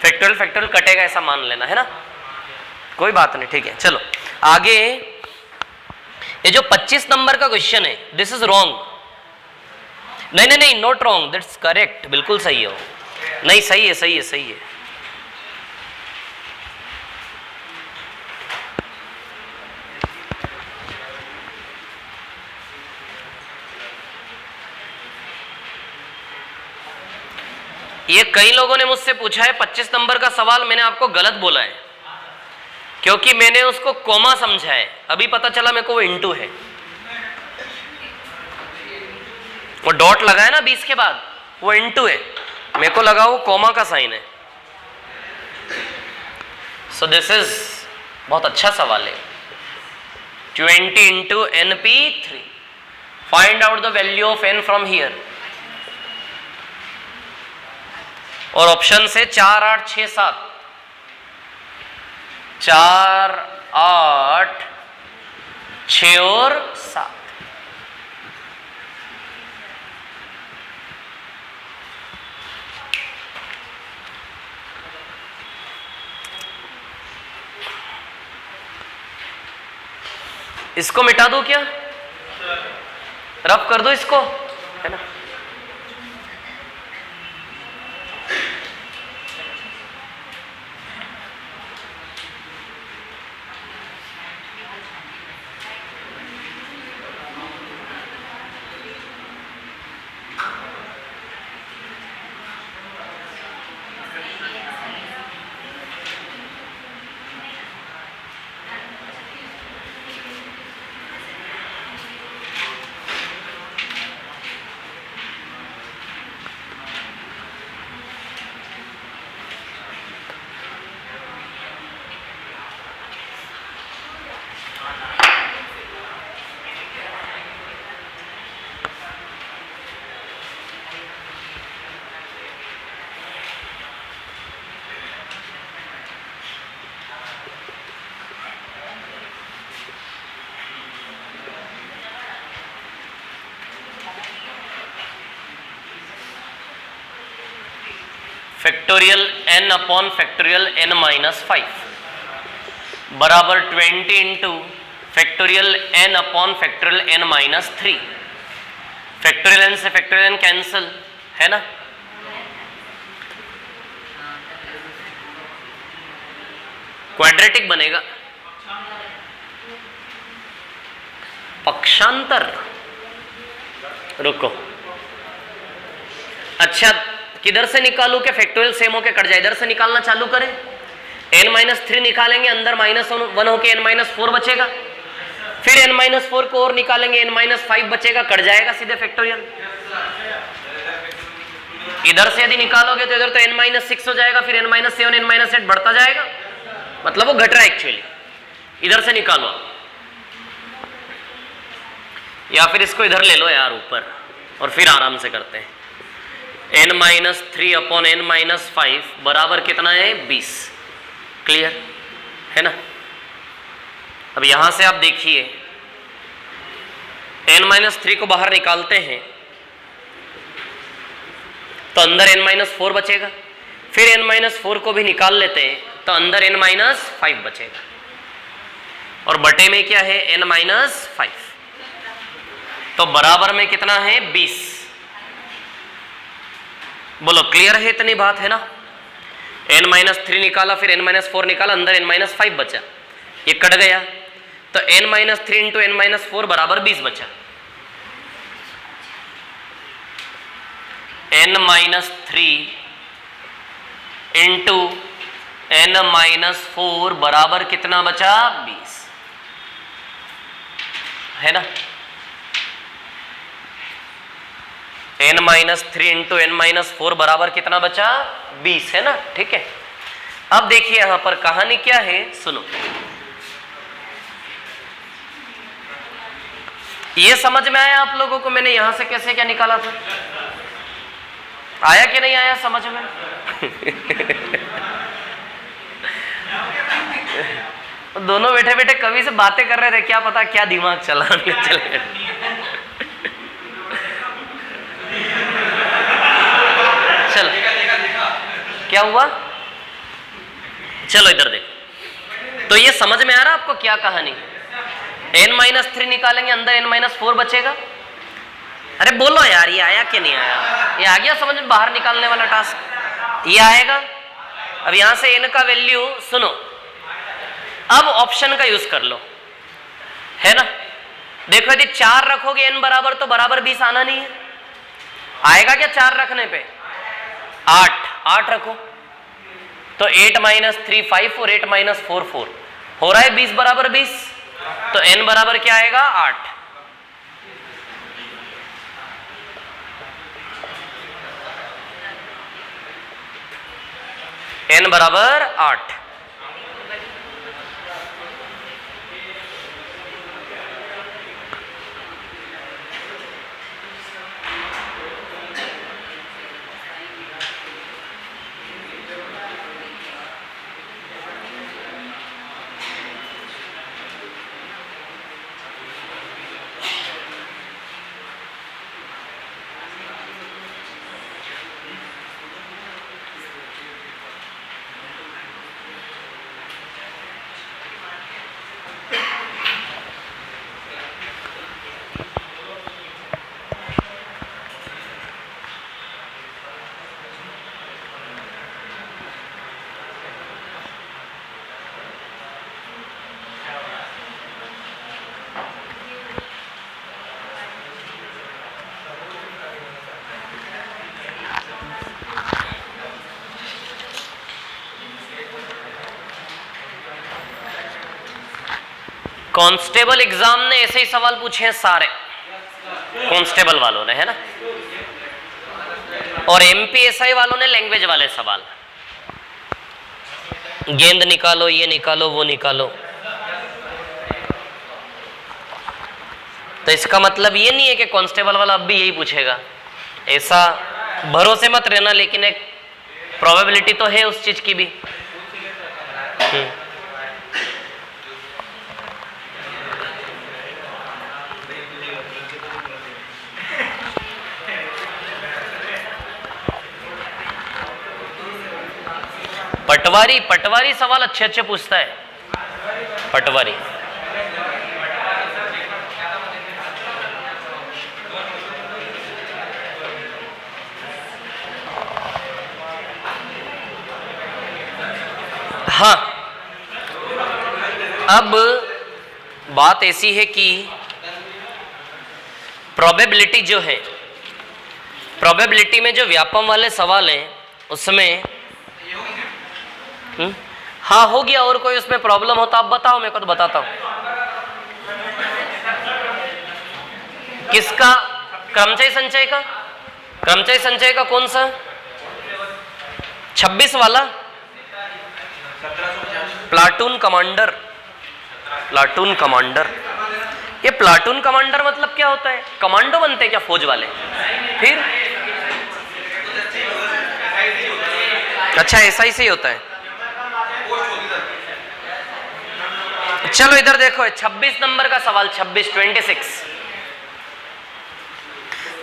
फैक्टोरियल फैक्टोरियल कटेगा ऐसा मान लेना, है ना? कोई बात नहीं, ठीक है। चलो आगे, ये जो 25 नंबर का क्वेश्चन है, दिस इज रॉन्ग। नहीं नहीं नहीं, नॉट रॉन्ग, दैट्स करेक्ट, बिल्कुल सही हो। नहीं सही है, सही है, सही है। ये कई लोगों ने मुझसे पूछा है 25 नंबर का सवाल मैंने आपको गलत बोला है, क्योंकि मैंने उसको कोमा समझा है, अभी पता चला मेरे को वो इंटू है। वो डॉट लगा है ना 20 के बाद, वो इंटू है, मेरे को लगा वो कोमा का साइन है। सो दिस इज बहुत अच्छा सवाल है। 20 into NP3, find out the value of n from here. और ऑप्शन से 4 8 6 7, 4 8 6 और 7। इसको मिटा दूं क्या? रफ कर दो इसको, है ना? Factorial n upon factorial n minus 5 बराबर 20 into factorial n upon factorial n minus 3। Factorial n से फैक्टोरियल n कैंसिल, है ना? क्वाड्रेटिक बनेगा, पक्षांतर। रुको, अच्छा किधर से निकालू के फैक्टोरियल सेम होके कट जाए, इधर से निकालना चालू करें, n-3 निकालेंगे, अंदर -1 होके n-4 बचेगा, फिर n-4 को और निकालेंगे, n-5 बचेगा, कट जाएगा सीधे फैक्टोरियल। इधर से यदि निकालोगे तो इधर तो n-6 हो जाएगा, फिर n-7 n-8 बढ़ता जाएगा, मतलब वो घट रहा है एक्चुअली। इधर से निकालो, या फिर इसको इधर ले लो यार ऊपर, और फिर आराम से करते हैं। n-3 अपॉन n-5 बराबर कितना है 20। क्लियर है ना। अब यहां से आप देखिए n-3 को बाहर निकालते हैं तो अंदर n-4 बचेगा, फिर n-4 को भी निकाल लेते हैं तो अंदर n-5 बचेगा, और बटे में क्या है n-5, तो बराबर में कितना है 20। बोलो क्लियर है, इतनी बात है ना। n-3 निकाला, फिर n-4 निकाला, अंदर n-5 बचा, ये कट गया, तो n-3 इंटू n-4 बराबर 20 बचा। n-3 इंटू n-4 बराबर कितना बचा 20, है ना। n-3 इंटू n-4 बराबर कितना बचा 20, है ना। ठीक है, अब देखिए यहां पर कहानी क्या है, सुनो। ये समझ में आया आप लोगों को मैंने यहां से कैसे क्या निकाला था, आया कि नहीं आया समझ में? दोनों बैठे बैठे कभी से बातें कर रहे थे, क्या पता क्या दिमाग चला चले। चलो क्या हुआ, चलो इधर देखो। तो ये समझ में आ रहा आपको क्या कहानी, n-3 निकालेंगे, अंदर n-4 बचेगा। अरे बोलो यार, ये आया कि नहीं आया, ये आ गया समझ में, बाहर निकालने वाला टास्क ये आएगा। अब यहां से n का वैल्यू सुनो, अब ऑप्शन का यूज कर लो, है ना। देखो यदि 4 रखोगे n बराबर तो बराबर 20 आना नहीं है, आएगा क्या 4 रखने पे 8 रखो तो 8-3 5 और 8-4 4 हो रहा है 20 बराबर 20, तो n बराबर क्या आएगा 8। n बराबर 8। कांस्टेबल एग्जाम ने ऐसे ही सवाल पूछे हैं सारे कांस्टेबल वालों ने, है ना, और एमपीएसआई वालों ने लैंग्वेज वाले सवाल, गेंद निकालो, ये निकालो, वो निकालो। तो इसका मतलब ये नहीं है कि कांस्टेबल वाला अब भी यही पूछेगा, ऐसा भरोसे मत रहना, लेकिन एक प्रोबेबिलिटी तो है उस चीज की भी। पटवारी सवाल अच्छे अच्छे पूछता है, पटवारी। हाँ, अब बात ऐसी है कि प्रोबेबिलिटी जो है, प्रोबेबिलिटी में जो व्यापम वाले सवाल हैं उसमें हाँ हो गया। और कोई उसमें प्रॉब्लम हो तो आप बताओ, मेरे को तो बताता हूं। किसका? क्रमचय संचय का? क्रमचय संचय का कौन सा? 26 वाला प्लाटून कमांडर। प्लाटून कमांडर, ये प्लाटून कमांडर मतलब क्या होता है? कमांडो बनते हैं क्या फौज वाले? फिर अच्छा ऐसा ही सही होता है। चलो इधर देखो 26 नंबर का सवाल, 26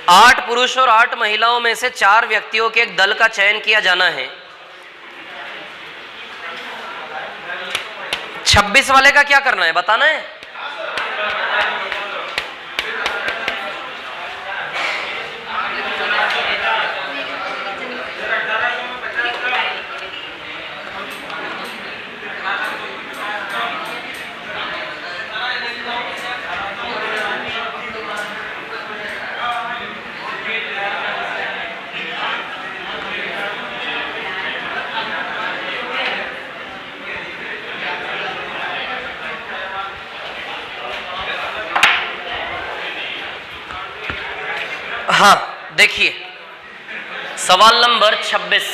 8 पुरुष और 8 महिलाओं में से 4 व्यक्तियों के एक दल का चयन किया जाना है। 26 वाले का क्या करना है बताना है? हाँ देखिए सवाल नंबर 26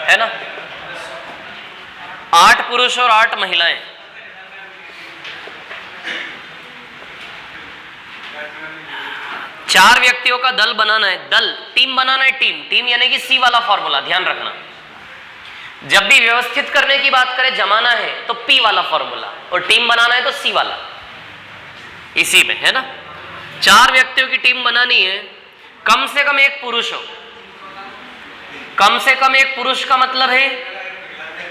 है ना, 8 पुरुष और 8 महिलाएं। चार व्यक्तियों का दल बनाना है, दल टीम बनाना है। टीम यानी कि सी वाला फॉर्मूला ध्यान रखना। जब भी व्यवस्थित करने की बात करें, जमाना है तो पी वाला फॉर्मूला, और टीम बनाना है तो सी वाला, इसी में है ना। 4 व्यक्तियों की टीम बनानी है, कम से कम एक पुरुष हो। कम से कम एक पुरुष का मतलब है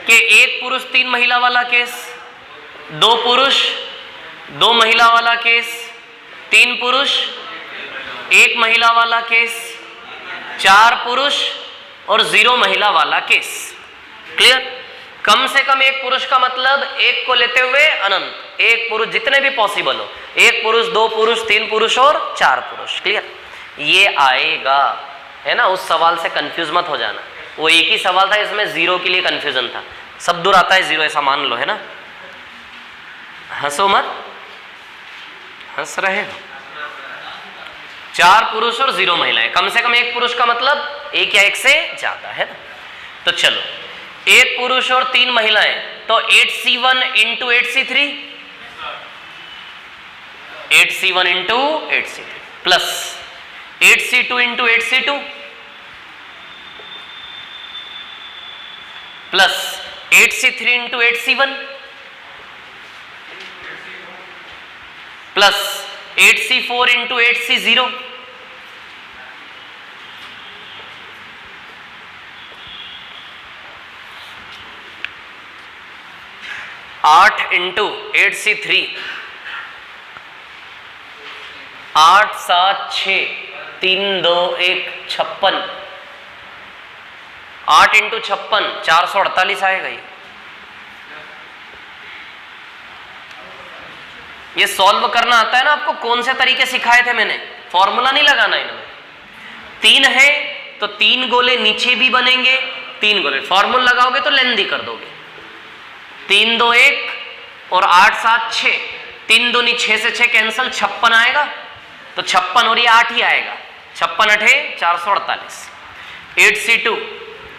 कि एक पुरुष 3 महिला वाला केस, 2 पुरुष 2 महिला वाला केस, 3 पुरुष 1 महिला वाला केस, 4 पुरुष और 0 महिला वाला केस। क्लियर? कम से कम एक पुरुष का मतलब एक को लेते हुए अनंत, एक पुरुष जितने भी पॉसिबल हो, 1 पुरुष 2 पुरुष 3 पुरुष और 4 पुरुष। क्लियर? ये आएगा है ना। उस सवाल से कंफ्यूज मत हो जाना, वो एक ही सवाल था, इसमें 0 के लिए कंफ्यूजन था। सब दूर आता है 0 ऐसा मान लो, है ना। हंसो मत, हंस रहे हो। 4 पुरुष और 0 महिलाएं, कम से कम एक पुरुष का मतलब एक या एक से ज्यादा, है ना। तो चलो 1 पुरुष और 3 महिलाएं, तो 8C1 into 8C3, 8C1 into 8C3 plus 8C2 into 8C2 plus 8C3 into 8C1 plus 8C4 into 8C0 8 into 8C3, 8 7 6 3 2 1 56, 8 into 56 448 आएगा। ये सॉल्व करना आता है ना आपको? कौन से तरीके सिखाए थे मैंने? फॉर्मूला नहीं लगाना इनमें। 3 है तो 3 गोले नीचे भी बनेंगे, 3 गोले फॉर्मूला लगाओगे तो लेंदी कर दोगे। 3 2 1 और 8 7 6, 3 दूनी 6 से 6 कैंसल, 56 आएगा। तो 56 और ये 8 ही आएगा, 56 8 448। 8C2,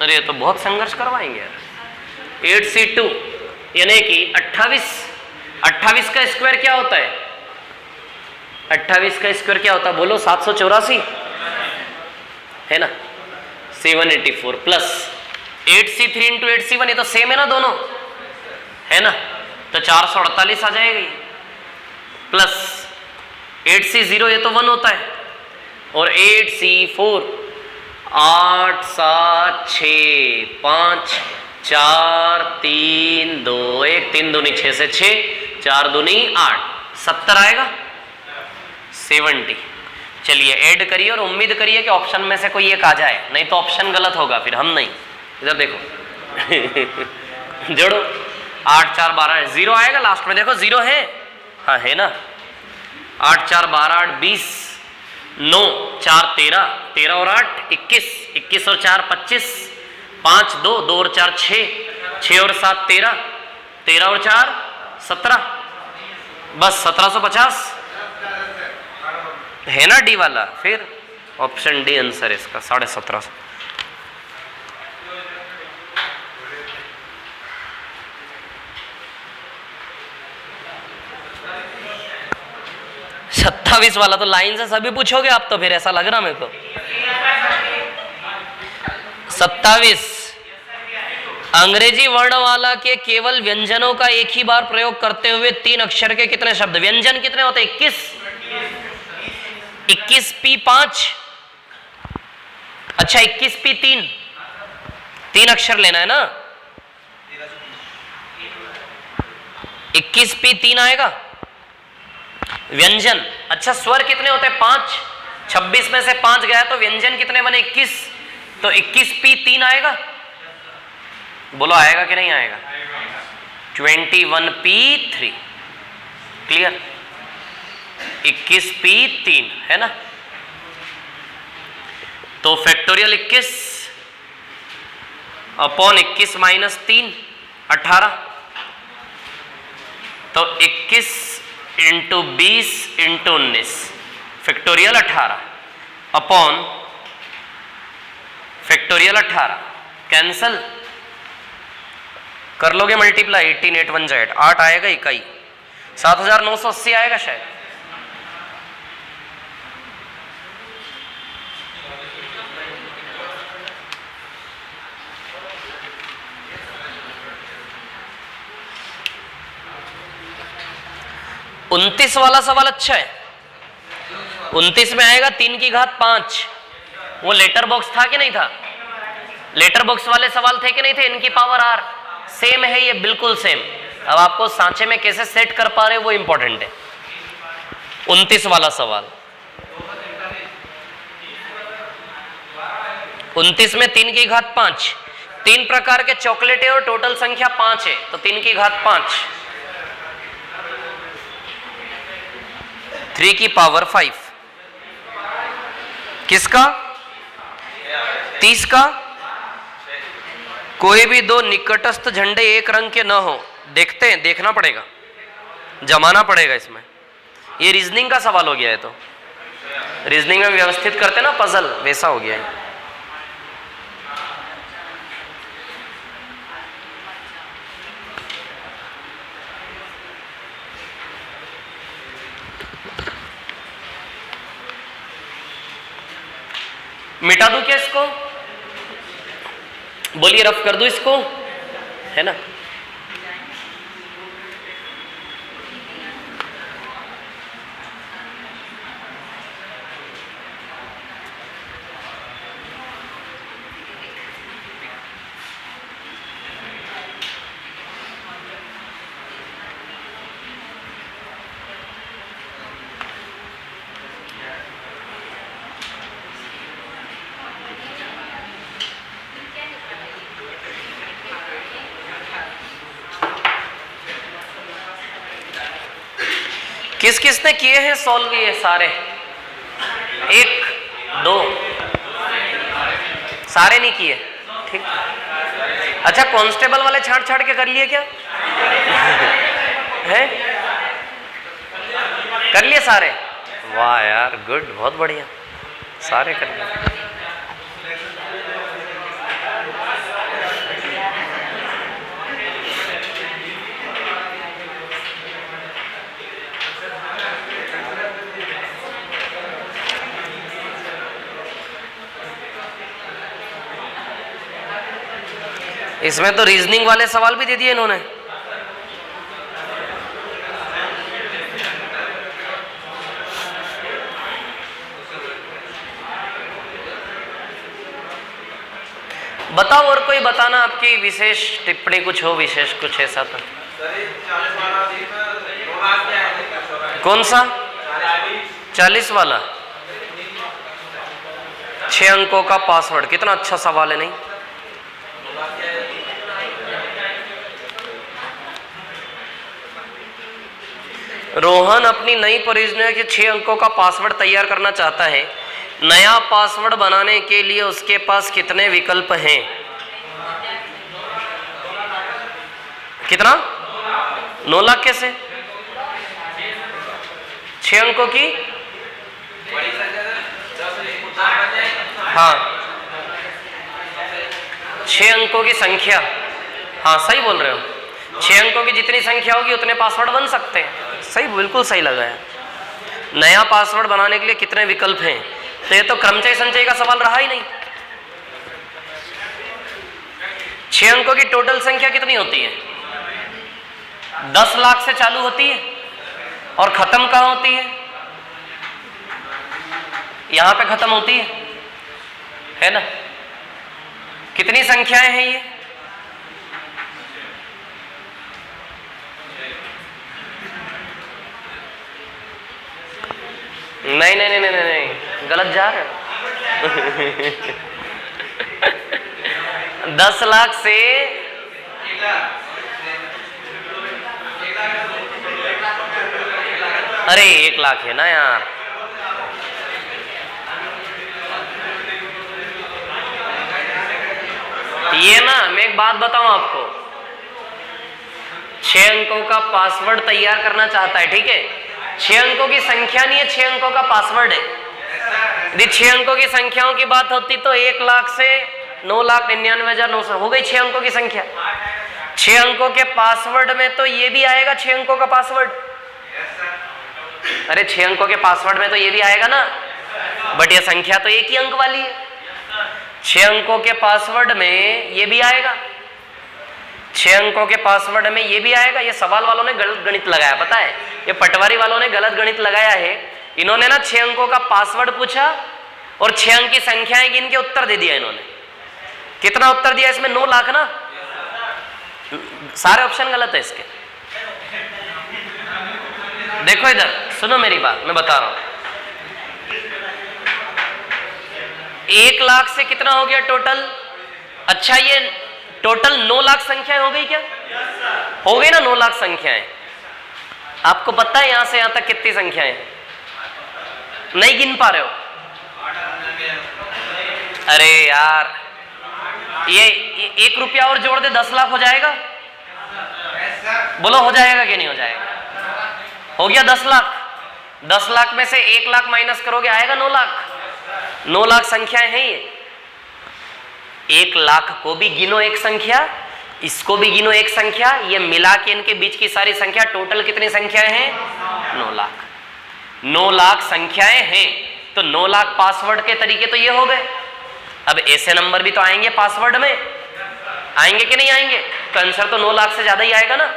अरे ये तो बहुत संघर्ष करवाएंगे यार। 8C2 यानी कि 28, 28 का स्क्वायर क्या होता है? 28 का स्क्वायर क्या होता है बोलो? 784 है ना। 784 प्लस 8C3 इंटू 8C1, ये तो सेम है ना दोनों, है ना। तो 448 आ जाएगी प्लस 8C0, ये तो 1 होता है, और 8C4 8 7 6 5 4 3 2 1, 3 दूनी 6 से 6, 4 दूनी 8, 70 आएगा। 70। चलिए ऐड करिए और उम्मीद करिए कि ऑप्शन में से कोई एक आ जाए, नहीं तो ऑप्शन गलत होगा, फिर हम नहीं। इधर देखो जोड़ो, 8 4 12, 0 आएगा लास्ट में। देखो 0 है, हाँ है ना। 8 4 12 8 20, 9 4 13, 13 और 8 21, 21 और 4 25, 5 2, 2 और 4 6, 6 और 7 13, 13 और 4 17, बस 1750 है ना डी वाला। फिर ऑप्शन डी आंसर है इसका, 1750। सत्तावीस वाला तो लाइन से सभी पूछोगे आप तो, फिर ऐसा लग रहा मेरे को। 27 अंग्रेजी वर्णमाला के केवल व्यंजनों का एक ही बार प्रयोग करते हुए 3 अक्षर के कितने शब्द? व्यंजन कितने होते? 21, 21 P 5, अच्छा 21 P 3, 3 अक्षर लेना है ना। 21 P 3 आएगा व्यंजन। अच्छा स्वर कितने होते हैं? 5, 26 में से 5 गया तो व्यंजन कितने बने? 21, तो 21 P 3 आएगा। बोलो आएगा कि नहीं आएगा? 21 P 3, क्लियर? 21 P 3 है ना। तो फैक्टोरियल 21 अपॉन 21 माइनस 3 18, तो 21 into 20 into 19 factorial 18 upon factorial 18 cancel कर लोगे मल्टीप्लाई, 18 8 1 8, 8 आएगा इकाई, 7980 आएगा शायद। उनतीस वाला सवाल अच्छा है। 29 में आएगा 3 की घात 5, वो लेटर बॉक्स था कि नहीं था? लेटर बॉक्स वाले सवाल थे कि नहीं थे? इनकी पावर आर सेम है, ये बिल्कुल सेम। अब आपको सांचे में कैसे सेट कर पा रहे हो वो इंपॉर्टेंट है। 29 वाला सवाल, 29 में 3 की घात 5, 3 प्रकार के चॉकलेट है और टोटल संख्या 5 है, तो 3 की घात 5, 3 की पावर 5, किसका? 30 का। कोई भी 2 निकटस्थ झंडे एक रंग के न हो, देखते हैं, देखना पड़ेगा, जमाना पड़ेगा इसमें। ये रीजनिंग का सवाल हो गया है, तो रीजनिंग में व्यवस्थित करते ना पजल, वैसा हो गया है। मिटा दूं क्या इसको? बोलिए रफ कर दूं इसको, है ना। किस किसने किए हैं सॉल्व ये सारे? 1 2 सारे नहीं किए, ठीक। अच्छा कांस्टेबल वाले छाट छाट के कर लिए क्या? है कर लिए सारे? वाह यार गुड, बहुत बढ़िया, सारे कर लिए। इसमें तो रीजनिंग वाले सवाल भी दे दिए इन्होंने। बताओ और कोई बताना, आपकी विशेष टिप्पणी कुछ हो, विशेष कुछ ऐसा तो। कौन सा? 40 वाला 6 अंकों का पासवर्ड, कितना अच्छा सवाल है नहीं? रोहन अपनी नई परियोजना के 6 अंकों का पासवर्ड तैयार करना चाहता है। नया पासवर्ड बनाने के लिए उसके पास कितने विकल्प हैं? कितना? 9 लाख कैसे? 6 अंकों की, हाँ 6 अंकों की संख्या, हाँ सही बोल रहे हो। 6 अंकों की जितनी संख्या होगी उतने पासवर्ड बन सकते हैं। सही, बिल्कुल सही लगा है। नया पासवर्ड बनाने के लिए कितने विकल्प हैं? तो ये तो क्रमचय संचय का सवाल रहा ही नहीं। 6 अंकों की टोटल संख्या कितनी होती है? 10 लाख से चालू होती है और खत्म कहां होती है? यहां पे खत्म होती है ना? कितनी संख्याएं हैं ये? नहीं नहीं नहीं नहीं नहीं, गलत जा रहे हो। 10 लाख से अरे 1 लाख है ना यार। ये ना, मैं एक बात बताऊं आपको, 6 अंकों का पासवर्ड तैयार करना चाहता है, ठीक है? 6 अंकों की संख्या नहीं है, 6 अंकों का पासवर्ड है। यदि 6 अंकों की संख्याओं की बात होती तो 1 लाख से 9,99,900 हो गई 6 अंकों की संख्या। 6 अंकों के पासवर्ड में तो ये भी आएगा 6 अंकों का पासवर्ड। अरे 6 अंकों के पासवर्ड में तो ये भी आएगा ना, बट ये संख्या तो 1 ही अंक वाली है। 6 अंकों के पासवर्ड में ये भी आएगा, 6 अंकों के पासवर्ड में ये भी आएगा। ये सवाल वालों ने गलत गणित लगाया, पता है? ये पटवारी वालों ने गलत गणित लगाया है। इन्होंने ना 6 अंकों का पासवर्ड पूछा और 6 अंक की संख्याएं गिन के उत्तर दे दिया इन्होंने। कितना उत्तर दिया इसमें? 9 लाख ना। सारे ऑप्शन गलत है इसके। देखो इधर, सुनो मेरी बात, मैं बता रहा हूं। 1 लाख से कितना हो गया टोटल? अच्छा, ये टोटल 9 लाख संख्याएं हो गई क्या? हो गई ना 9 लाख संख्याएं। आपको पता है यहां से यहां तक कितनी संख्याएं? नहीं गिन पा रहे हो? अरे यार, ये 1 रुपया और जोड़ दे 10 लाख हो जाएगा। बोलो हो जाएगा कि नहीं हो जाएगा? हो गया 10 लाख। 10 लाख में से 1 लाख माइनस करोगे आएगा 9 लाख। 9 लाख संख्याएं हैं ये। 1 लाख को भी गिनो एक संख्या, इसको भी गिनो एक संख्या, ये मिला के इनके बीच की सारी संख्या, टोटल कितनी संख्याएं हैं? 9 लाख। 9 लाख संख्याएं हैं तो 9 लाख पासवर्ड के तरीके तो ये हो गए। अब ऐसे नंबर भी तो आएंगे पासवर्ड में, आएंगे कि नहीं आएंगे? तो आंसर तो 9 लाख से ज्यादा ही आएगा ना,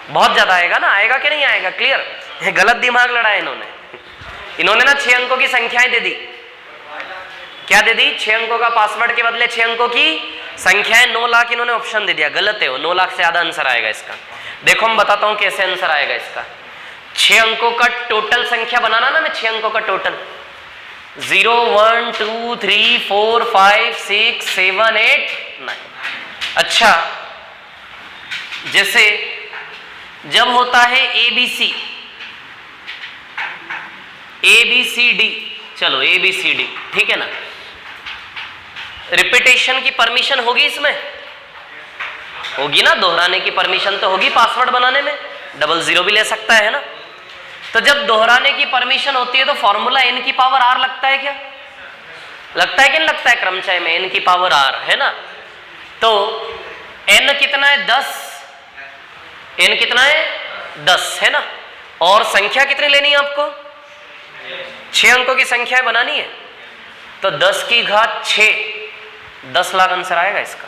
बहुत ज्यादा आएगा ना। आएगा कि नहीं आएगा? क्लियर? गलत दिमाग लड़ाया इन्होंने। इन्होंने ना 6 अंकों की संख्याएं दे दी। क्या दे दी? 6 अंकों का पासवर्ड के बदले 6 अंकों की संख्याएं। 9 लाख इन्होंने ऑप्शन दे दिया, गलत है वो। 9 लाख से ज्यादा आंसर आएगा इसका। देखो मैं बताता हूं कैसे आंसर आएगा इसका। 6 अंकों का टोटल संख्या बनाना ना, मैं 6 अंकों का टोटल 0 1 2 3 4 5 6 7 8 9। अच्छा, जैसे जब होता है ABCD, चलो ABCD, ठीक है ना? रिपीटेशन की परमिशन होगी इसमें? होगी ना, दोहराने की परमिशन तो होगी पासवर्ड बनाने में। 00 भी ले सकता है ना? तो जब दोहराने की परमिशन होती है तो फॉर्मूला n की पावर r लगता है क्या? लगता है कि नहीं लगता है? क्रमचय में n की पावर r है ना? तो n कितना है? 10। n कितना है? 10 है ना? और संख्या कितनी लेनी है आपको? 6 अंकों की संख्या बनानी है तो 10 की घात 6, 10 लाख आंसर आएगा इसका।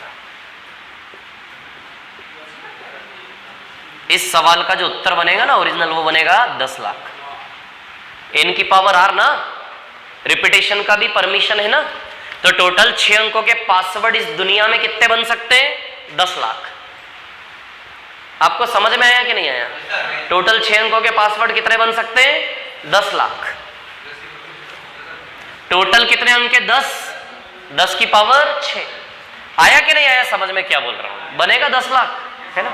इस सवाल का जो उत्तर बनेगा ना ओरिजिनल, वो बनेगा 10 लाख। n की पावर r ना, रिपीटेशन का भी परमिशन है ना, तो टोटल 6 अंकों के पासवर्ड इस दुनिया में कितने बन सकते हैं? 10 लाख। आपको समझ में आया कि नहीं आया? टोटल 6 अंकों के पासवर्ड कितने बन सकते हैं? 10 लाख। टोटल कितने अंक के? 10। 10 की पावर 6। आया कि नहीं आया समझ में क्या बोल रहा हूं? बनेगा 10 लाख, है ना?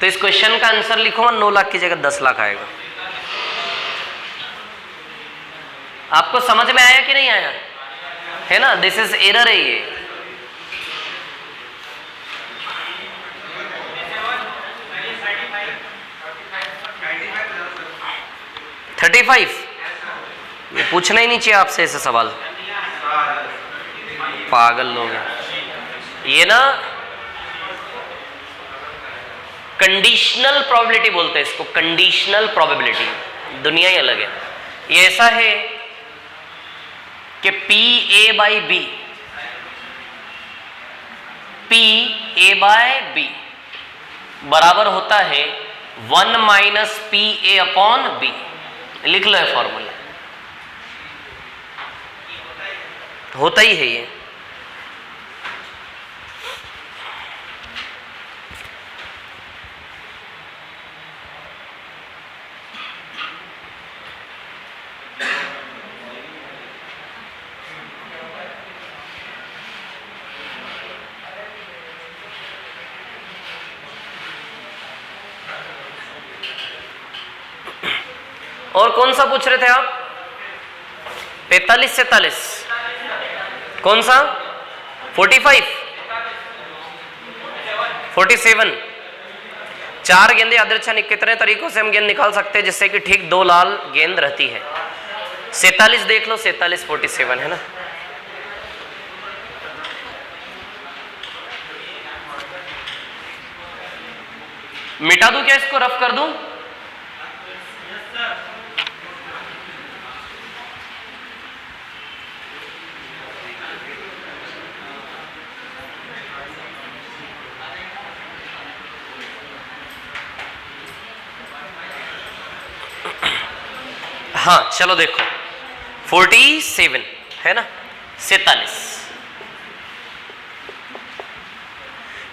तो इस क्वेश्चन का आंसर लिखूंगा 9 लाख की जगह 10 लाख आएगा। आपको समझ में आया कि नहीं आया? है ना, दिस इज एरर है ये। ये पूछना ही नहीं चाहिए आपसे ऐसे सवाल, पागल लोग हैं ये ना। कंडीशनल प्रोबेबिलिटी बोलते हैं इसको, कंडीशनल प्रोबेबिलिटी, दुनिया ही अलग है। ये ऐसा है कि PA/B PA/B बराबर होता है 1 - PA/B। लिख लो है फॉर्मूला, होता ही है ये। और कौन सा पूछ रहे थे आप? 45 47, कौन सा? 45 47। 4 गेंदें यादृच्छिक कितने तरीकों से हम गेंद निकाल सकते हैं जिससे कि ठीक 2 लाल गेंद रहती है? 47 देख लो, 47 47 है ना। मिटा दूं क्या इसको, रफ कर दूं? हाँ चलो देखो, 47 है ना,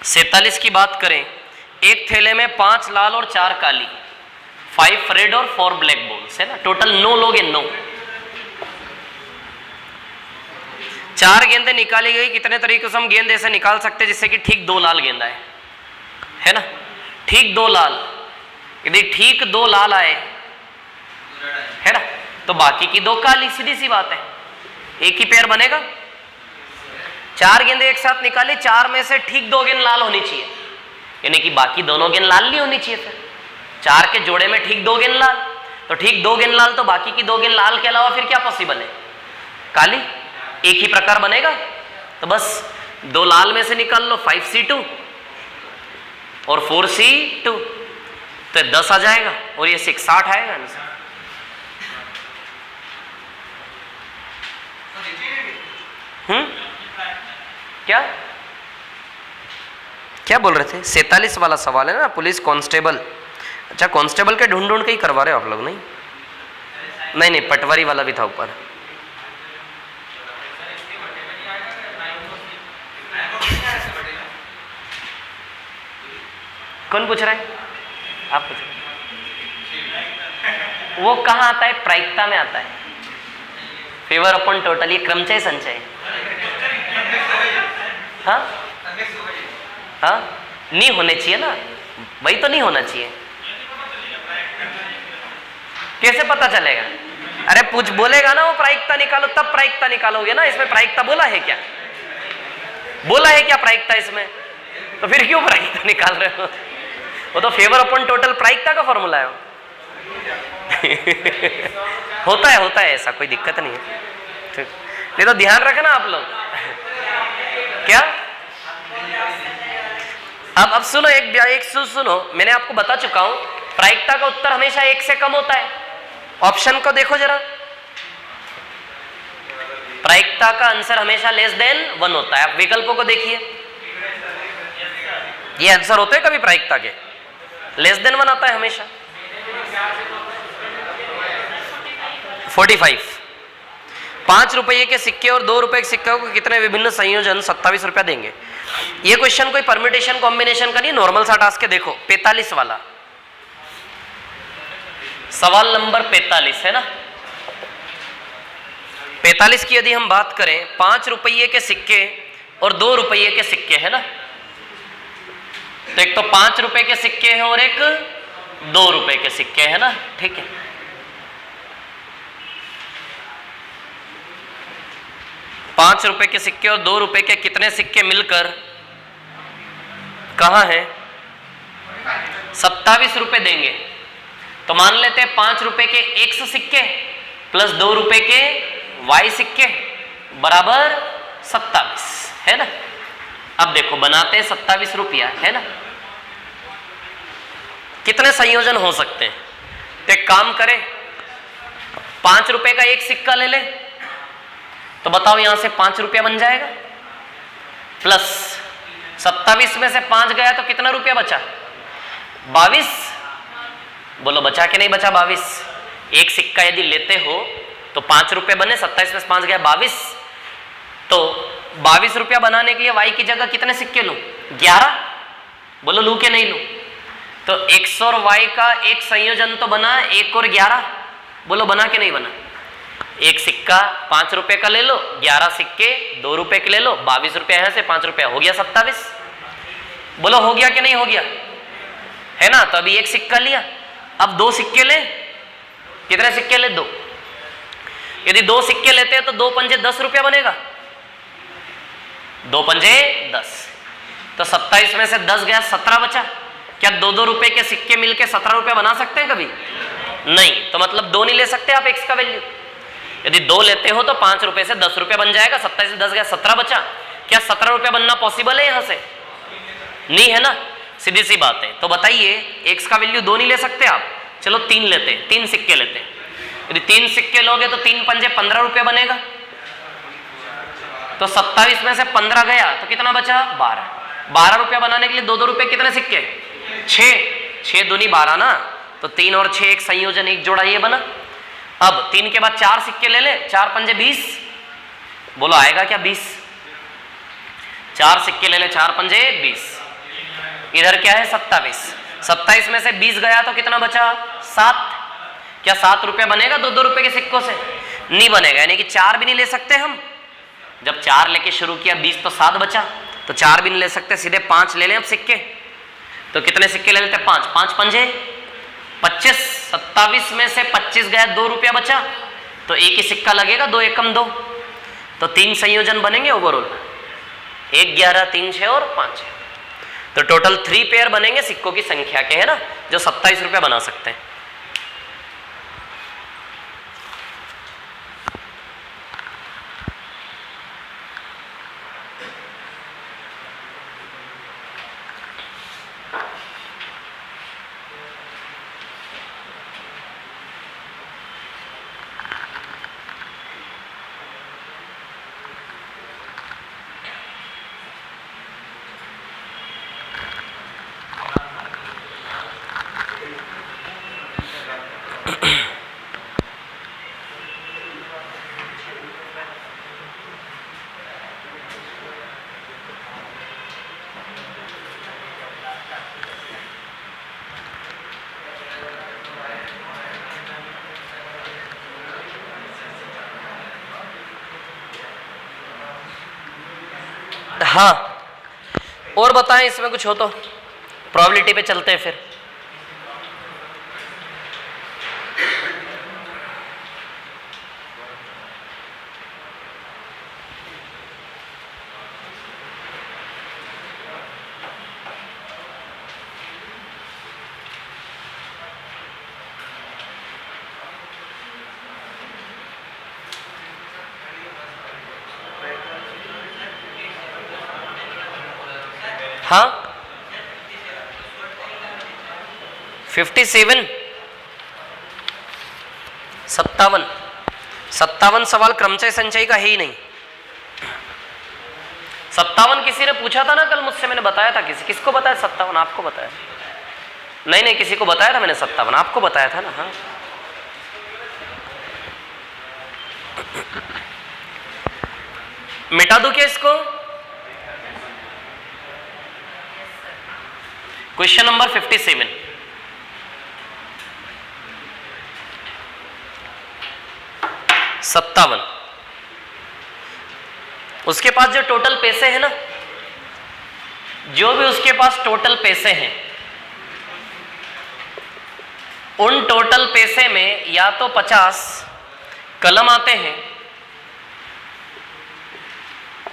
47 की बात करें, एक थैले में 5 लाल और 4 काली, 5 रेड और 4 ब्लैक बॉल्स है ना, टोटल 9 लोग हैं, 9। 4 गेंदें निकाली गई, कितने तरीकों से हम गेंद ऐसे निकाल सकते हैं जिससे कि ठीक 2 लाल गेंद आए, है ना, ठीक 2 लाल। यदि ठीक 2 लाल आए है ना, तो बाकी की 2 काली, सीधी सी बात है, एक ही पेयर बनेगा। 4 गेंदें एक साथ निकाली, 4 में से ठीक 2 गेंद लाल होनी चाहिए, यानी कि बाकी दोनों गेंद लाल नहीं होनी चाहिए। फिर 4 के जोड़े में ठीक 2 गेंद लाल, तो ठीक 2 गेंद लाल, तो बाकी की 2 गेंद लाल के अलावा फिर क्या पॉसिबल है? काली। एक ही प्रकार बनेगा, तो बस 2 लाल में से निकाल लो, 5C2 और 4C2, तो 10 आ जाएगा और ये 6 60 आएगा आंसर। क्या क्या बोल रहे थे? 47 वाला सवाल है ना, पुलिस कांस्टेबल। अच्छा, कांस्टेबल के ढूंढ ढूंढ के ही करवा रहे हो आप लोग? नहीं नहीं, पटवारी वाला भी था ऊपर। कौन पूछ रहा है? आप पूछ रहे। वो कहाँ आता है? प्रायिकता में आता है। फेवर अपॉन टोटल, ये क्रमचय संचय। हाँ हाँ, नहीं होने चाहिए ना, वही तो नहीं होना चाहिए। कैसे पता चलेगा? अरे पूछ बोलेगा ना वो प्रायिकता निकालो, तब प्रायिकता निकालोगे ना। इसमें प्रायिकता बोला है क्या? बोला है क्या प्रायिकता इसमें? तो फिर क्यों प्रायिकता निकाल रहे हो? वो तो फेवर अपॉन टोटल प्रायिकता का फॉर्मूला है। होता है ऐसा, कोई दिक्कत नहीं है। नहीं तो ध्यान रखना आप लोग। क्या? अब सुनो, एक सुनो, मैंने आपको बता चुका हूं, प्रायिकता का उत्तर हमेशा 1 से कम होता है। ऑप्शन को देखो जरा, प्रायिकता का आंसर हमेशा लेस देन 1 होता है। आप विकल्पों को देखिए, ये आंसर होते हैं कभी प्रायिकता के? लेस देन 1 आता है हमेशा। 45। 5 रुपये के सिक्के और 2 रुपए के सिक्के को कितने विभिन्न संयोजन 27 रुपया देंगे? ये क्वेश्चन कोई परम्यूटेशन कॉम्बिनेशन का नहीं, नॉर्मल सा टास्क है। देखो 45 वाला सवाल नंबर 45 है ना। 45 की यदि हम बात करें, 5 रुपये के सिक्के और 2 रुपये के सिक्के है ना, तो एक तो 5 रुपए के सिक्के हैं और एक 2 रुपए के सिक्के है ना, ठीक है। पांच रुपए के सिक्के और 2 रुपए के कितने सिक्के मिलकर कहां है 27 रुपए देंगे। तो मान लेते हैं 5 रुपए के x सिक्के प्लस 2 रुपए के y सिक्के बराबर 27 है ना। अब देखो बनाते हैं 27 रुपया है ना। कितने संयोजन हो सकते हैं, तो एक काम करें 5 रुपए का एक सिक्का ले ले, तो बताओ यहां से 5 रुपया बन जाएगा, प्लस 27 में से 5 गया तो कितना रुपया बचा 22। बोलो बचा कि नहीं बचा 22। एक सिक्का यदि लेते हो तो 5 रुपये बने, 27 में से 5 गया 22। तो 22 रुपया बनाने के लिए y की जगह कितने सिक्के लूं 11। बोलो लूं कि नहीं लूं। तो x और y का एक संयोजन तो बना 1 और 11। बोलो बना कि नहीं बना। एक सिक्का 5 रुपए का ले लो, 11 सिक्के 2 रुपए के ले लो, 22 रुपया यहां से 5 रुपया हो गया 27। बोलो हो गया कि नहीं हो गया, है ना। तो अभी एक सिक्का लिया, अब 2 सिक्के ले। कितने सिक्के ले 2। यदि 2 सिक्के लेते हैं तो 2 पंजे 10 रुपया बनेगा, 2 पंजे 10। तो 27 में से 10 गया 17 बचा। क्या 2-2 रुपए के सिक्के मिलके 17 रुपया बना सकते हैं कभी नहीं। तो मतलब 2 नहीं ले सकते आप x का वैल्यू। यदि 2 लेते हो तो 5 रुपए से 10 रुपया बन जाएगा, 27 से 10 गया 17 बचा। क्या 17 रुपया बनना पॉसिबल है यहां से, नहीं है ना, सीधी सी बात है। तो बताइए x का वैल्यू 2 नहीं ले सकते आप। चलो 3 लेते हैं, 3 सिक्के लेते हैं। यदि 3 सिक्के लोगे तो 3 पंजे 15 रुपया बनेगा। तो 27 में से 15 गया तो कितना बचा 12 रुपया बनाने के लिए 2-2 रुपए कितने सिक्के 6 दूनी 12 ना। तो 3 और 6 एक संयोजन एक जोड़ा ये बना। अब 3 के बाद 4 सिक्के ले ले, 4 पंजे 20। बोलो आएगा क्या 20। 4 सिक्के ले ले, 4 पंजे 20। इधर क्या है 27। 27 में से 20 गया तो कितना बचा 7। क्या 7 रुपया बनेगा 2-2 रुपए के सिक्कों से, नहीं बनेगा। यानी कि 4 भी नहीं ले सकते हम। जब 4 लेके शुरू किया 20 तो 7 बचा, तो 4 भी नहीं ले सकते, सीधे 5 ले लें अब सिक्के। तो कितने सिक्के ले लेते 5, 5 पंजे 25। 27 में से 25 गया 2 रुपया बचा, तो एक ही सिक्का लगेगा, 2 एकम 2। तो 3 संयोजन बनेंगे ओवरऑल, 1, 11, 3, 6 और 5। तो टोटल 3 पेयर बनेंगे सिक्कों की संख्या के, है ना, जो 27 रुपया बना सकते हैं। हाँ और बताएं इसमें कुछ हो तो, प्रोबेबिलिटी पे चलते हैं फिर। हाँ 57 57 सवाल क्रमचय संचय का है ही नहीं। 57 किसी ने पूछा था ना कल मुझसे, मैंने बताया था। किसको बताया 57? आपको बताया? नहीं किसी को बताया था मैंने 57, आपको बताया था ना। हाँ मिटा दूं क्या इसको? Question number 57। सत्तावन, उसके पास जो टोटल पैसे हैं ना जो भी उसके पास टोटल पैसे हैं, उन टोटल पैसे में या तो 50 कलम आते हैं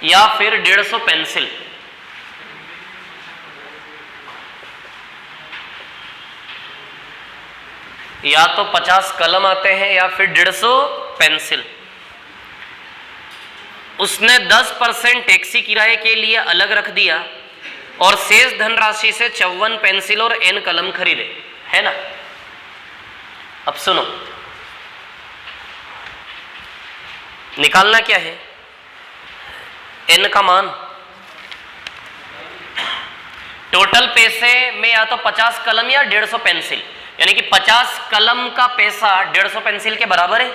या फिर 150 पेंसिल। या तो 50 कलम आते हैं या फिर 150 पेंसिल। उसने 10% टैक्सी किराए के लिए अलग रख दिया और शेष धनराशि से 54 पेंसिल और n कलम खरीदे, है ना। अब सुनो, निकालना क्या है, n का मान। टोटल पैसे में या तो 50 कलम या 150 पेंसिल, यानी कि 50 कलम का पैसा 150 पेंसिल के बराबर है।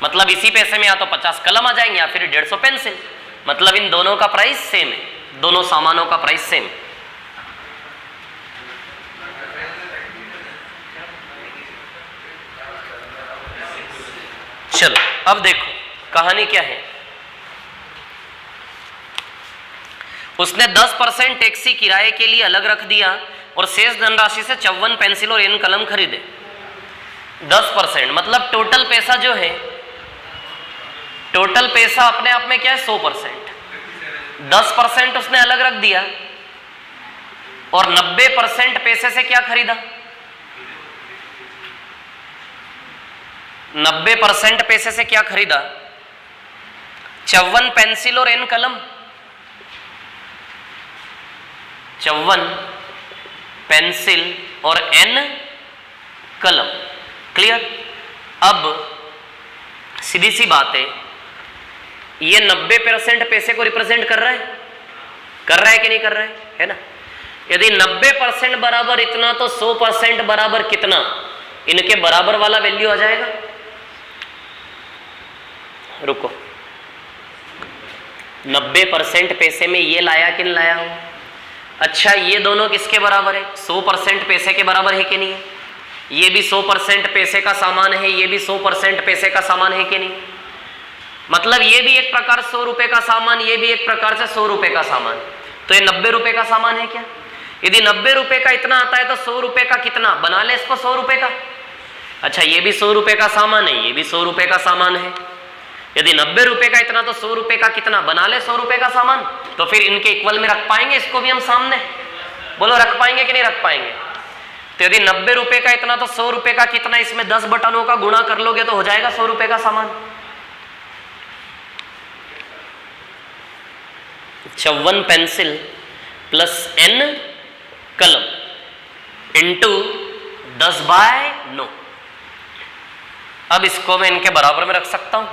मतलब इसी पैसे में या तो 50 कलम आ जाएंगे या फिर 150 पेंसिल। मतलब इन दोनों का प्राइस सेम है, दोनों सामानों का प्राइस सेम है। चलो अब देखो कहानी क्या है। उसने 10% टैक्सी किराए के लिए अलग रख दिया और शेष धनराशि से 54 पेंसिल और n कलम खरीदे। 10% मतलब टोटल पैसा जो है, टोटल पैसा अपने आप में क्या है 100%। 10% उसने अलग रख दिया और 90% पैसे से क्या खरीदा, 90% पैसे से क्या खरीदा, 54 पेंसिल और n कलम। 54 पेंसिल और n कलम। क्लियर। अब सीधी सी बात है, ये 90% पैसे को रिप्रेजेंट कर रहा है, कि नहीं कर रहा है ना। यदि 90% बराबर इतना तो 100% बराबर कितना, इनके बराबर वाला वैल्यू आ जाएगा। रुको, 90% पैसे में ये लाया कि नहीं लाया हो। अच्छा, ये दोनों किसके बराबर है, 100% पैसे के बराबर है कि नहीं है। ये भी 100% पैसे का सामान है, ये भी 100% पैसे का सामान है कि नहीं। मतलब ये भी एक प्रकार 100 रुपए का सामान, ये भी एक प्रकार से 100 रुपए का सामान। तो ये 90 रुपए का सामान है क्या। यदि 90 रुपए का इतना आता है तो 100 रुपए का कितना, बना ले इसको 100 रुपए का। अच्छा, ये भी 100 रुपए का सामान है, ये भी 100 रुपए का सामान है। यदि 90 रुपए का इतना तो 100 रुपए का कितना, बना ले 100 रुपए का सामान। तो फिर इनके इक्वल में रख पाएंगे इसको भी हम सामने, बोलो रख पाएंगे कि नहीं रख पाएंगे। तो यदि 90 रुपए का इतना तो 100 रुपए का कितना, इसमें 10 बटनों का गुणा कर लोगे तो हो जाएगा 100 रुपए का सामान। 54 पेंसिल प्लस n कलम इंटू 10/9। अब इसको मैं इनके बराबर में रख सकता हूं।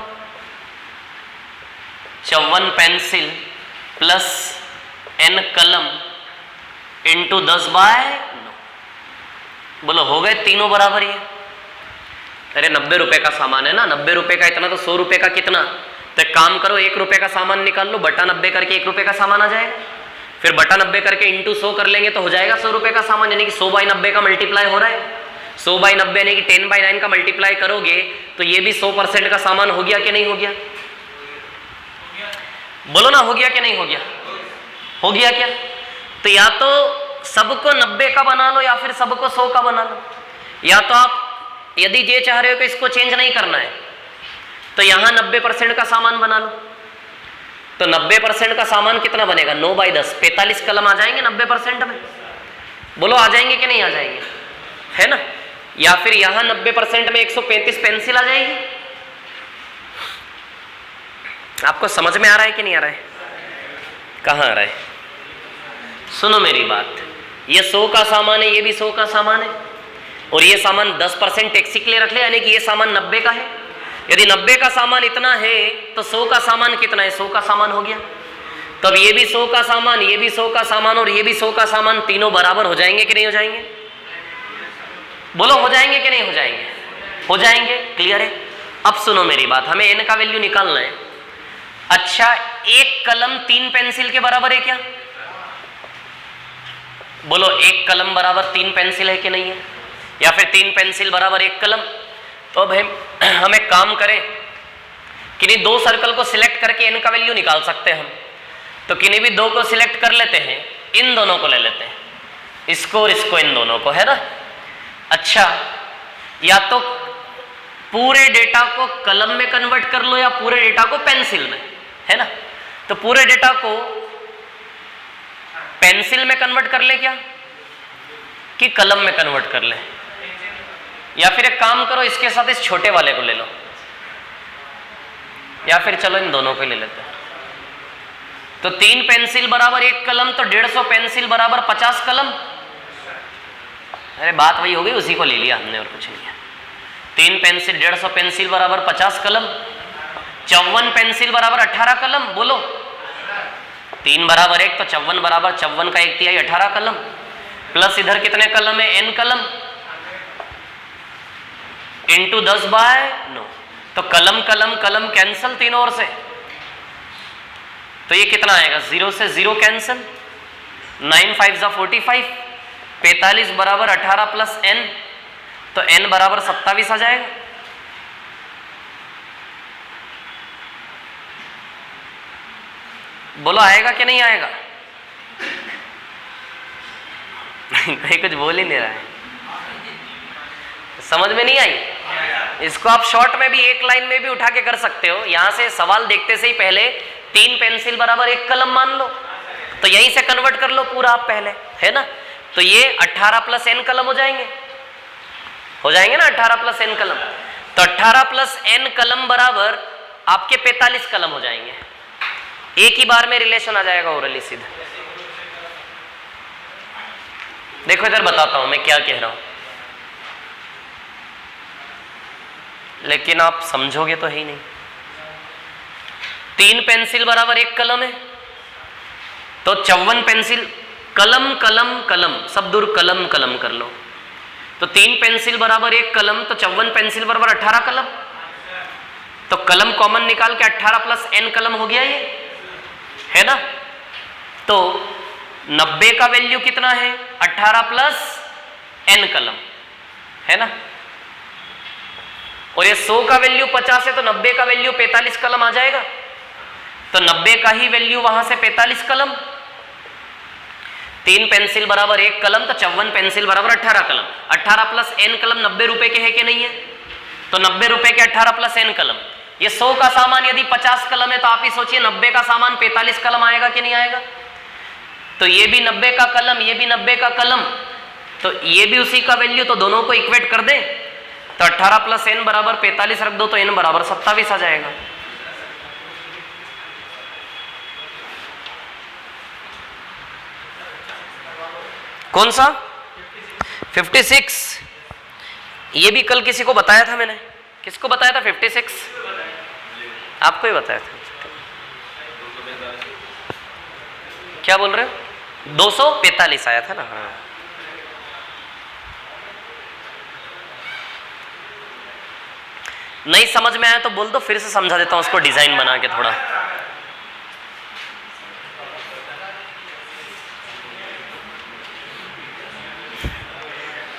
54 पेंसिल प्लस n कलम इंटू 10/9। बोलो हो गए तीनों बराबर ही है। अरे 90 रुपए का सामान है ना, 90 रुपए का इतना तो 100 रुपए का कितना। तो एक काम करो, 1 रुपए का सामान निकाल लो, बटा 90 करके 1 रुपए का सामान आ जाएगा। फिर बटा 90 करके इंटू 100 कर लेंगे तो हो जाएगा 100 रुपए का सामान। यानी कि 100/90 का मल्टीप्लाई हो रहा है। 100/90 यानी कि 10/9 का मल्टीप्लाई करोगे तो ये भी 100% का सामान हो गया कि नहीं हो गया। बोलो ना, हो गया कि नहीं हो गया। हो गया क्या। तो या तो सबको 90 का बना लो या फिर सबको 100 का बना लो। या तो आप यदि ये चाह रहे हो कि इसको चेंज नहीं करना है तो यहां 90% का सामान बना लो। तो 90% का सामान कितना बनेगा, 9/10, 45 कलम आ जाएंगे 90% में। बोलो आ जाएंगे कि नहीं आ जाएंगे, है ना। या फिर यहां 90% में 135 पेंसिल आ जाएगी। आपको समझ में आ रहा है कि नहीं आ रहा है, कहां आ रहा है। सुनो मेरी बात, ये 100 का सामान है, ये भी 100 का सामान है और ये सामान 10% टैक्सी के लिए रख ले, यानी कि ये सामान 90 का है। यदि 90 का सामान इतना है तो 100 का सामान कितना है, 100 का सामान हो गया। तो अब ये भी 100 का सामान, ये भी 100 का सामान और ये भी 100 का सामान, तीनों बराबर हो जाएंगे कि नहीं हो जाएंगे। बोलो हो जाएंगे कि नहीं हो जाएंगे, हो जाएंगे। क्लियर है। अब सुनो मेरी बात, हमें n का वैल्यू निकालना है। अच्छा, 1 कलम 3 पेंसिल के बराबर है क्या। बोलो 1 कलम बराबर 3 पेंसिल है कि नहीं है, या फिर 3 पेंसिल बराबर 1 कलम। तो अब हम एक काम करें कि नहीं, 2 सर्कल को सिलेक्ट करके n का वैल्यू निकाल सकते हैं हम। तो किन्हीं भी दो को सिलेक्ट कर लेते हैं, इन दोनों को ले लेते हैं, इसको और इसको, इन दोनों को, है ना। अच्छा, या तो पूरे डेटा को कलम में कन्वर्ट कर लो या पूरे डेटा को पेंसिल में, है ना। तो पूरे डेटा को पेंसिल में कन्वर्ट कर ले क्या, कि कलम में कन्वर्ट कर ले, या फिर एक काम करो, इसके साथ इस छोटे वाले को ले लो, या फिर चलो इन दोनों को ले लेते हैं। तो 3 पेंसिल बराबर 1 कलम, तो 150 पेंसिल बराबर 50 कलम। अरे बात वही हो गई, उसी को ले लिया हमने और कुछ नहीं है। 3 पेंसिल 150 पेंसिल बराबर 50 कलम, 54 पेंसिल बराबर 18 कलम। बोलो, 3 बराबर 1 तो 54 बराबर 54 का 1/3 18 कलम, प्लस इधर कितने कलम है, n कलम, इंटू 10/9। तो कलम कलम कलम कैंसल तीनों ओर से, तो ये कितना आएगा, 0 से 0 कैंसल, 9 5 जा 45, 45 बराबर 18 प्लस n, तो n बराबर 27 आ जाएगा। बोलो आएगा कि नहीं आएगा? कहीं कुछ बोल ही नहीं रहा है, समझ में नहीं आई। इसको आप शॉर्ट में भी, एक लाइन में भी उठा के कर सकते हो। यहां से सवाल देखते से ही पहले 3 पेंसिल बराबर 1 कलम मान लो, तो यहीं से कन्वर्ट कर लो पूरा आप पहले, है ना। तो ये 18 प्लस n कलम हो जाएंगे ना, 18 प्लस n कलम। तो 18 प्लस n कलम बराबर आपके 45 कलम हो जाएंगे। एक ही बार में रिलेशन आ जाएगा ओरली सीधा। देखो इधर बताता हूं मैं क्या कह रहा हूं, लेकिन आप समझोगे तो है ही नहीं। 3 पेंसिल बराबर 1 कलम है, तो 54 पेंसिल, कलम कलम कलम सब दूर कलम कलम कर लो। तो 3 पेंसिल बराबर 1 कलम, तो 54 पेंसिल बराबर 18 कलम। तो कलम कॉमन निकाल के 18 प्लस n कलम हो गया ये, है ना। तो 90 का वैल्यू कितना है, 18 प्लस n कलम, है ना। और ये 100 का वैल्यू 50 है, तो 90 का वैल्यू 45 कलम आ जाएगा। तो 90 का ही वैल्यू वहां से 45 कलम। 3 पेंसिल बराबर 1 कलम, तो 54 पेंसिल बराबर 18 कलम। 18 प्लस n कलम 90 रुपए के है कि नहीं है, तो 90 रुपए के 18 प्लस n कलम। ये 100 का सामान यदि 50 कलम है, तो आप ही सोचिए 90 का सामान 45 कलम आएगा कि नहीं आएगा। तो ये भी 90 का कलम, ये भी 90 का कलम, तो ये भी उसी का वैल्यू, तो दोनों को इक्वेट कर दें। तो 18 प्लस n बराबर 45 रख दो, तो n बराबर 27 आ जाएगा। कौन सा 56? ये भी कल किसी को बताया था मैंने। किसको बताया था 56? आपको ही बताया था। क्या बोल रहे हो? 245 आया था ना। हाँ, नहीं समझ में आया तो बोल दो, फिर से समझा देता हूं उसको डिजाइन बना के थोड़ा।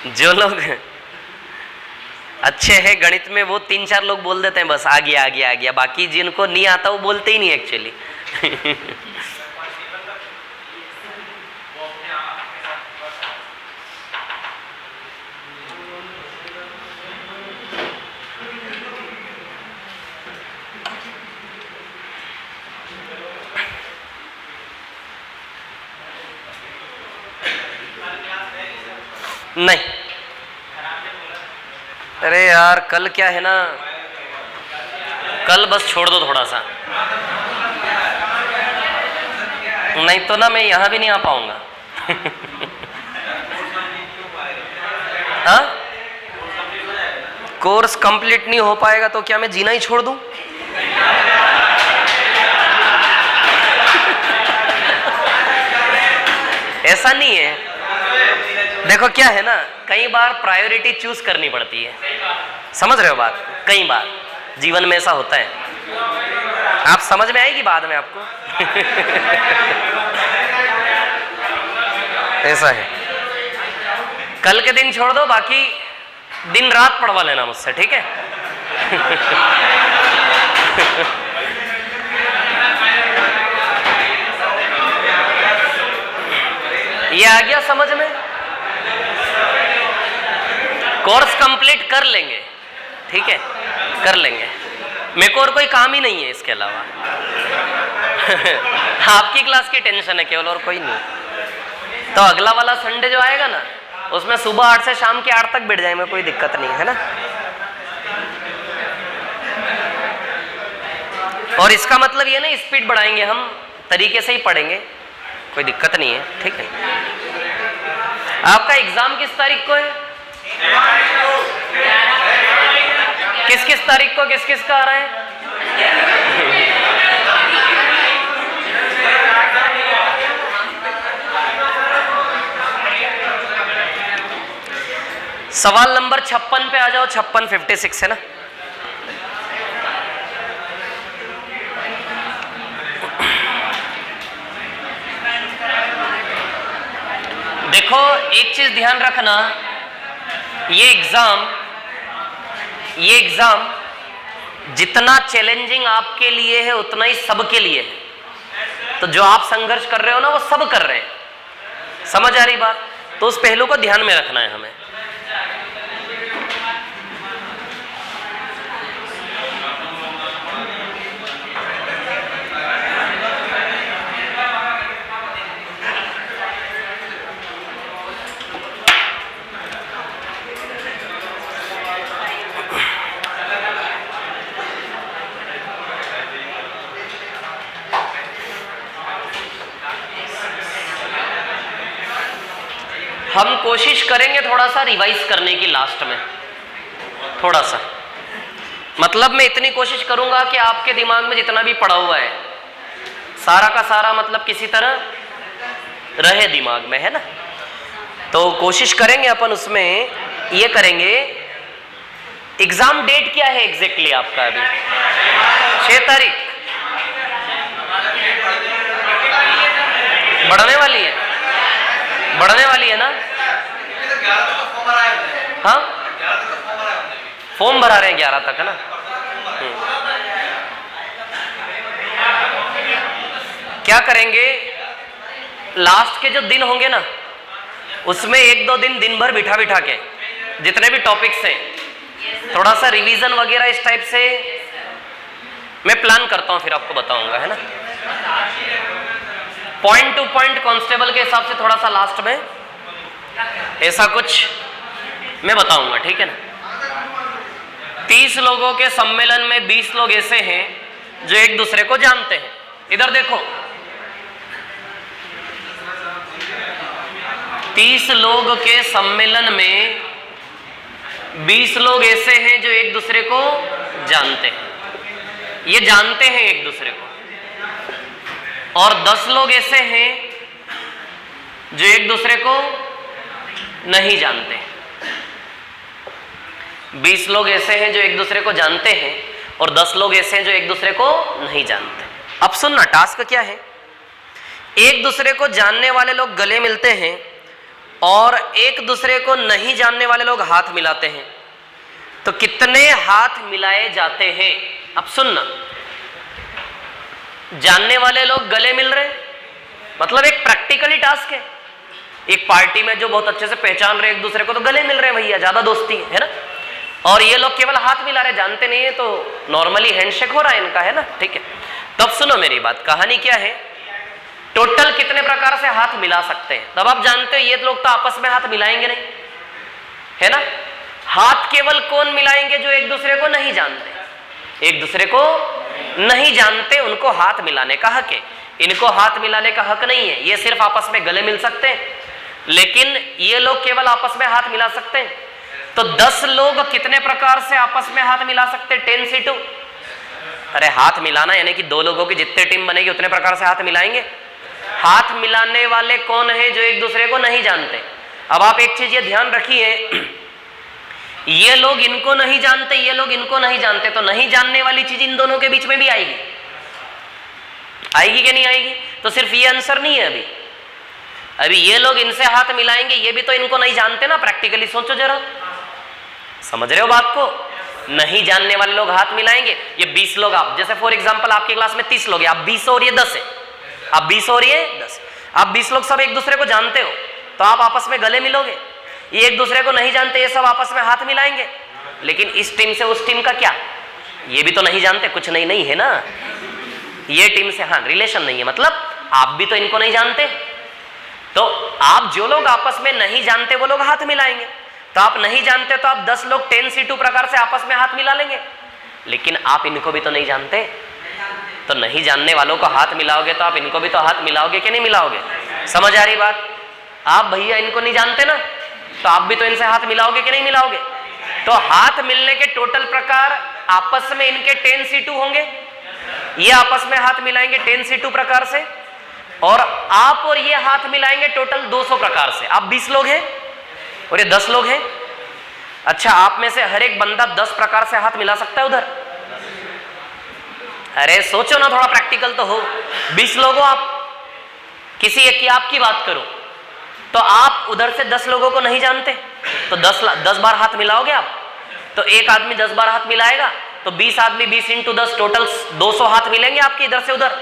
जो लोग अच्छे हैं गणित में वो 3-4 लोग बोल देते हैं बस, आ गया आ गया आ गया। बाकी जिनको नहीं आता वो बोलते ही नहीं एक्चुअली। नहीं, अरे यार कल क्या है ना, कल बस छोड़ दो थोड़ा सा, नहीं तो ना मैं यहां भी नहीं आ पाऊंगा। हाँ, कोर्स कंप्लीट नहीं हो पाएगा तो क्या मैं जीना ही छोड़ दूं? ऐसा नहीं है। देखो क्या है ना, कई बार प्रायोरिटी चूज करनी पड़ती है, समझ रहे हो बात? कई बार जीवन में ऐसा होता है, आप समझ में आएगी बाद में आपको। ऐसा है। कल के दिन छोड़ दो, बाकी दिन रात पढ़वा लेना मुझसे, ठीक है? ये आ गया समझ में? कोर्स कंप्लीट कर लेंगे, ठीक है, कर लेंगे। मेरे को और कोई काम ही नहीं है इसके अलावा। आपकी क्लास की टेंशन है केवल, और कोई नहीं। तो अगला वाला संडे जो आएगा ना, उसमें सुबह 8 से शाम के 8 तक बैठ जाएंगे, कोई दिक्कत नहीं है ना। और इसका मतलब ये नहीं स्पीड बढ़ाएंगे, हम तरीके से ही पढ़ेंगे, कोई दिक्कत नहीं है, ठीक है। आपका एग्जाम किस तारीख को है? किस तारीख को किस का आ रहा है? सवाल नंबर 56 पे आ जाओ। 56 56 है ना। देखो एक चीज ध्यान रखना, ये एग्जाम जितना चैलेंजिंग आपके लिए है उतना ही सबके लिए है। तो जो आप संघर्ष कर रहे हो ना, वो सब कर रहे हैं। समझ आ रही बात? तो उस पहलू को ध्यान में रखना है हमें। हम कोशिश करेंगे थोड़ा सा रिवाइज करने की लास्ट में, थोड़ा सा, मतलब मैं इतनी कोशिश करूंगा कि आपके दिमाग में जितना भी पड़ा हुआ है सारा का सारा मतलब किसी तरह रहे दिमाग में, है ना। तो कोशिश करेंगे अपन उसमें ये करेंगे। एग्जाम डेट क्या है एग्जैक्टली आपका? अभी 6 तारीख बढ़ने वाली है, बढ़ने वाली है ना। हाँ, फॉर्म भरा रहे हैं 11 तक, है ना। क्या करेंगे, लास्ट के जो दिन होंगे ना, उसमें 1-2 दिन भर बिठा के जितने भी टॉपिक्स हैं थोड़ा सा रिवीजन वगैरह इस टाइप से मैं प्लान करता हूं, फिर आपको बताऊंगा, है ना। पॉइंट टू पॉइंट कांस्टेबल के हिसाब से थोड़ा सा लास्ट में ऐसा कुछ मैं बताऊंगा, ठीक है ना। 30 लोगों के सम्मेलन में 20 लोग ऐसे हैं जो एक दूसरे को जानते हैं। इधर देखो, 30 लोग के सम्मेलन में 20 लोग ऐसे हैं जो एक दूसरे को जानते हैं, ये जानते हैं एक दूसरे को। और 10 लोग ऐसे हैं जो एक दूसरे को नहीं जानते। 20 लोग ऐसे हैं जो एक दूसरे को जानते हैं और 10 लोग ऐसे हैं जो एक दूसरे को नहीं जानते। अब सुनना, टास्क क्या है। एक दूसरे को जानने वाले लोग गले मिलते हैं और एक दूसरे को नहीं जानने वाले लोग हाथ मिलाते हैं। तो कितने हाथ मिलाए जाते हैं? अब सुनना, जानने वाले लोग गले मिल रहे, मतलब एक प्रैक्टिकली टास्क है। एक पार्टी में जो बहुत अच्छे से पहचान रहे एक दूसरे को, तो गले मिल रहे हैं भैया, ज्यादा दोस्ती है ना। और ये लोग केवल हाथ मिला रहे, जानते नहीं है, तो नॉर्मली हैंडशेक हो रहा है इनका, है ना, ठीक है। तब सुनो मेरी बात, कहानी क्या है। टोटल कितने प्रकार से हाथ मिला सकते हैं? तब आप जानते हो ये लोग तो आपस में हाथ मिलाएंगे नहीं, है ना। हाथ केवल कौन मिलाएंगे? जो एक दूसरे को नहीं जानते। एक दूसरे को नहीं जानते उनको हाथ मिलाने का हक है, इनको हाथ मिलाने का हक नहीं है। ये सिर्फ आपस में गले मिल सकते हैं, लेकिन ये लोग केवल आपस में हाथ मिला सकते हैं। तो 10 लोग कितने प्रकार से आपस में हाथ मिला सकते हैं? 10 से 2। अरे हाथ मिलाना यानी कि 2 लोगों की जितने टीम बनेगी उतने प्रकार से हाथ मिलाएंगे। हाथ मिलाने वाले कौन है? जो एक दूसरे को नहीं जानते। अब आप एक चीज ये ध्यान रखिए, ये लोग इनको नहीं जानते, ये लोग इनको नहीं जानते, तो नहीं जानने वाली चीज इन दोनों के बीच में भी आएगी। आएगी कि नहीं आएगी? तो सिर्फ ये आंसर नहीं है। अभी ये लोग इनसे हाथ मिलाएंगे, ये भी तो इनको नहीं जानते ना। प्रैक्टिकली सोचो जरा, समझ रहे हो बात को। नहीं जानने वाले लोग हाथ मिलाएंगे। ये 20 लोग, आप जैसे फॉर एग्जांपल आपकी क्लास में 30 लोग हैं, आप 20 और ये 10 है, आप 20 और ये 10, आप 20 लोग सब एक दूसरे को जानते हो। तो आप आपस में गले मिलोगे। ये एक दूसरे को नहीं जानते, ये सब आपस में हाथ मिलाएंगे। लेकिन इस टीम से उस टीम का क्या, ये भी तो नहीं जानते, कुछ नहीं है ना। ये टीम से हाँ रिलेशन नहीं है, मतलब आप भी तो इनको नहीं जानते। तो आप जो लोग आपस में नहीं जानते वो लोग हाथ मिलाएंगे। तो आप नहीं जानते तो आप 10 लोग 10C2 प्रकार से आपस में हाथ मिला लेंगे। लेकिन आप इनको भी तो नहीं जानते, तो नहीं जानने वालों को हाथ मिलाओगे तो आप इनको भी तो हाथ मिलाओगे कि नहीं मिलाओगे? समझ आ रही बात? आप भैया इनको नहीं जानते ना, तो आप भी तो इनसे हाथ मिलाओगे कि नहीं मिलाओगे? तो हाथ मिलने के टोटल प्रकार आपस में इनके 10C2 होंगे, ये आपस में हाथ मिलाएंगे 10C2 प्रकार से, और आप और ये हाथ मिलाएंगे टोटल 200 प्रकार से। आप 20 लोग हैं और ये 10 लोग हैं। अच्छा, आप में से हर एक बंदा 10 प्रकार से हाथ मिला सकता है उधर? अरे सोचो ना, थोड़ा प्रैक्टिकल तो हो। 20 लोग हो आप, किसी एक की आपकी बात करो, तो आप उधर से 10 लोगों को नहीं जानते, तो 10 बार हाथ मिलाओगे आप? तो एक आदमी 10 बार हाथ मिलाएगा, तो 20 आदमी 20 × 10 टोटल 200 हाथ मिलेंगे आपके इधर से उधर।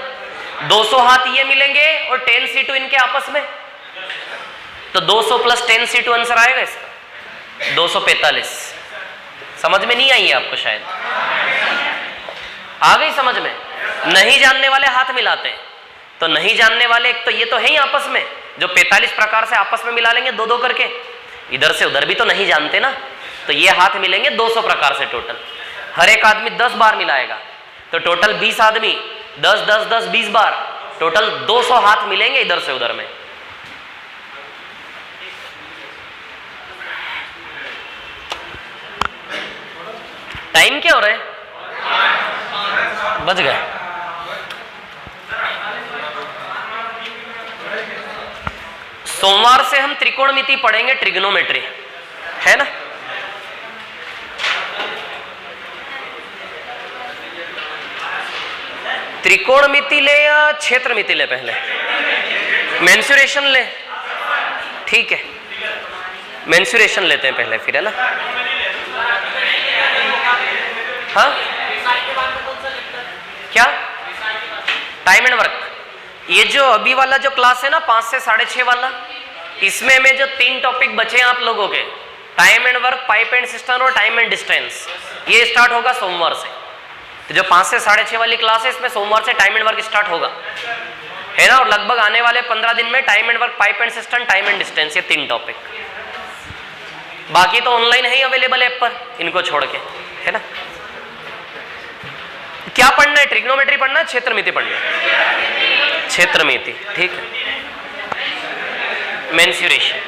200 हाथ ये मिलेंगे और 10C2 इनके आपस में, तो 200 + 10C2 आंसर आएगा इसका 245। समझ में नहीं आई है आपको? शायद आ गई समझ में। नहीं जानने वाले हाथ मिलाते हैं, तो नहीं जानने वाले एक तो ये तो है ही आपस में, जो 45 प्रकार से आपस में मिला लेंगे 2-2 करके। इधर से उधर भी तो नहीं जानते ना, तो ये हाथ मिलेंगे 200 प्रकार से टोटल। हर एक आदमी 10 बार मिलाएगा, तो टोटल 20 आदमी 10 10 10 20 बार, टोटल 200 हाथ मिलेंगे इधर से उधर में। टाइम क्या हो रहा है? बज गए। सोमवार से हम त्रिकोणमिति पढ़ेंगे, ट्रिग्नोमेट्री, है ना? त्रिकोणमिति ले या क्षेत्रमिति ले? पहले मेंसुरेशन ले, ठीक है, मेंसुरेशन लेते हैं पहले, फिर है ना? हाँ क्या? Time and work. ये जो अभी वाला जो क्लास है ना 5 से 6:30 वाला, इसमें में जो 3 टॉपिक बचे हैं आप लोगों के, time and work, pipe and system और टाइम एंड डिस्टेंस, ये स्टार्ट होगा सोमवार से। तो जो 5 से 6:30 वाली क्लास है इसमें सोमवार से टाइम एंड वर्क स्टार्ट होगा, है ना? और लगभग आने वाले 15 दिन में time and work, pipe and system, time and distance, ये 3 टॉपिक। बाकी तो ऑनलाइन है ही अवेलेबल ऐप पर, इनको छोड़ के, है ना? क्या पढ़ना है? ट्रिग्नोमेट्री पढ़ना है, क्षेत्रमिति पढ़ना है? क्षेत्रमिति, ठीक है। मेंसुरेशन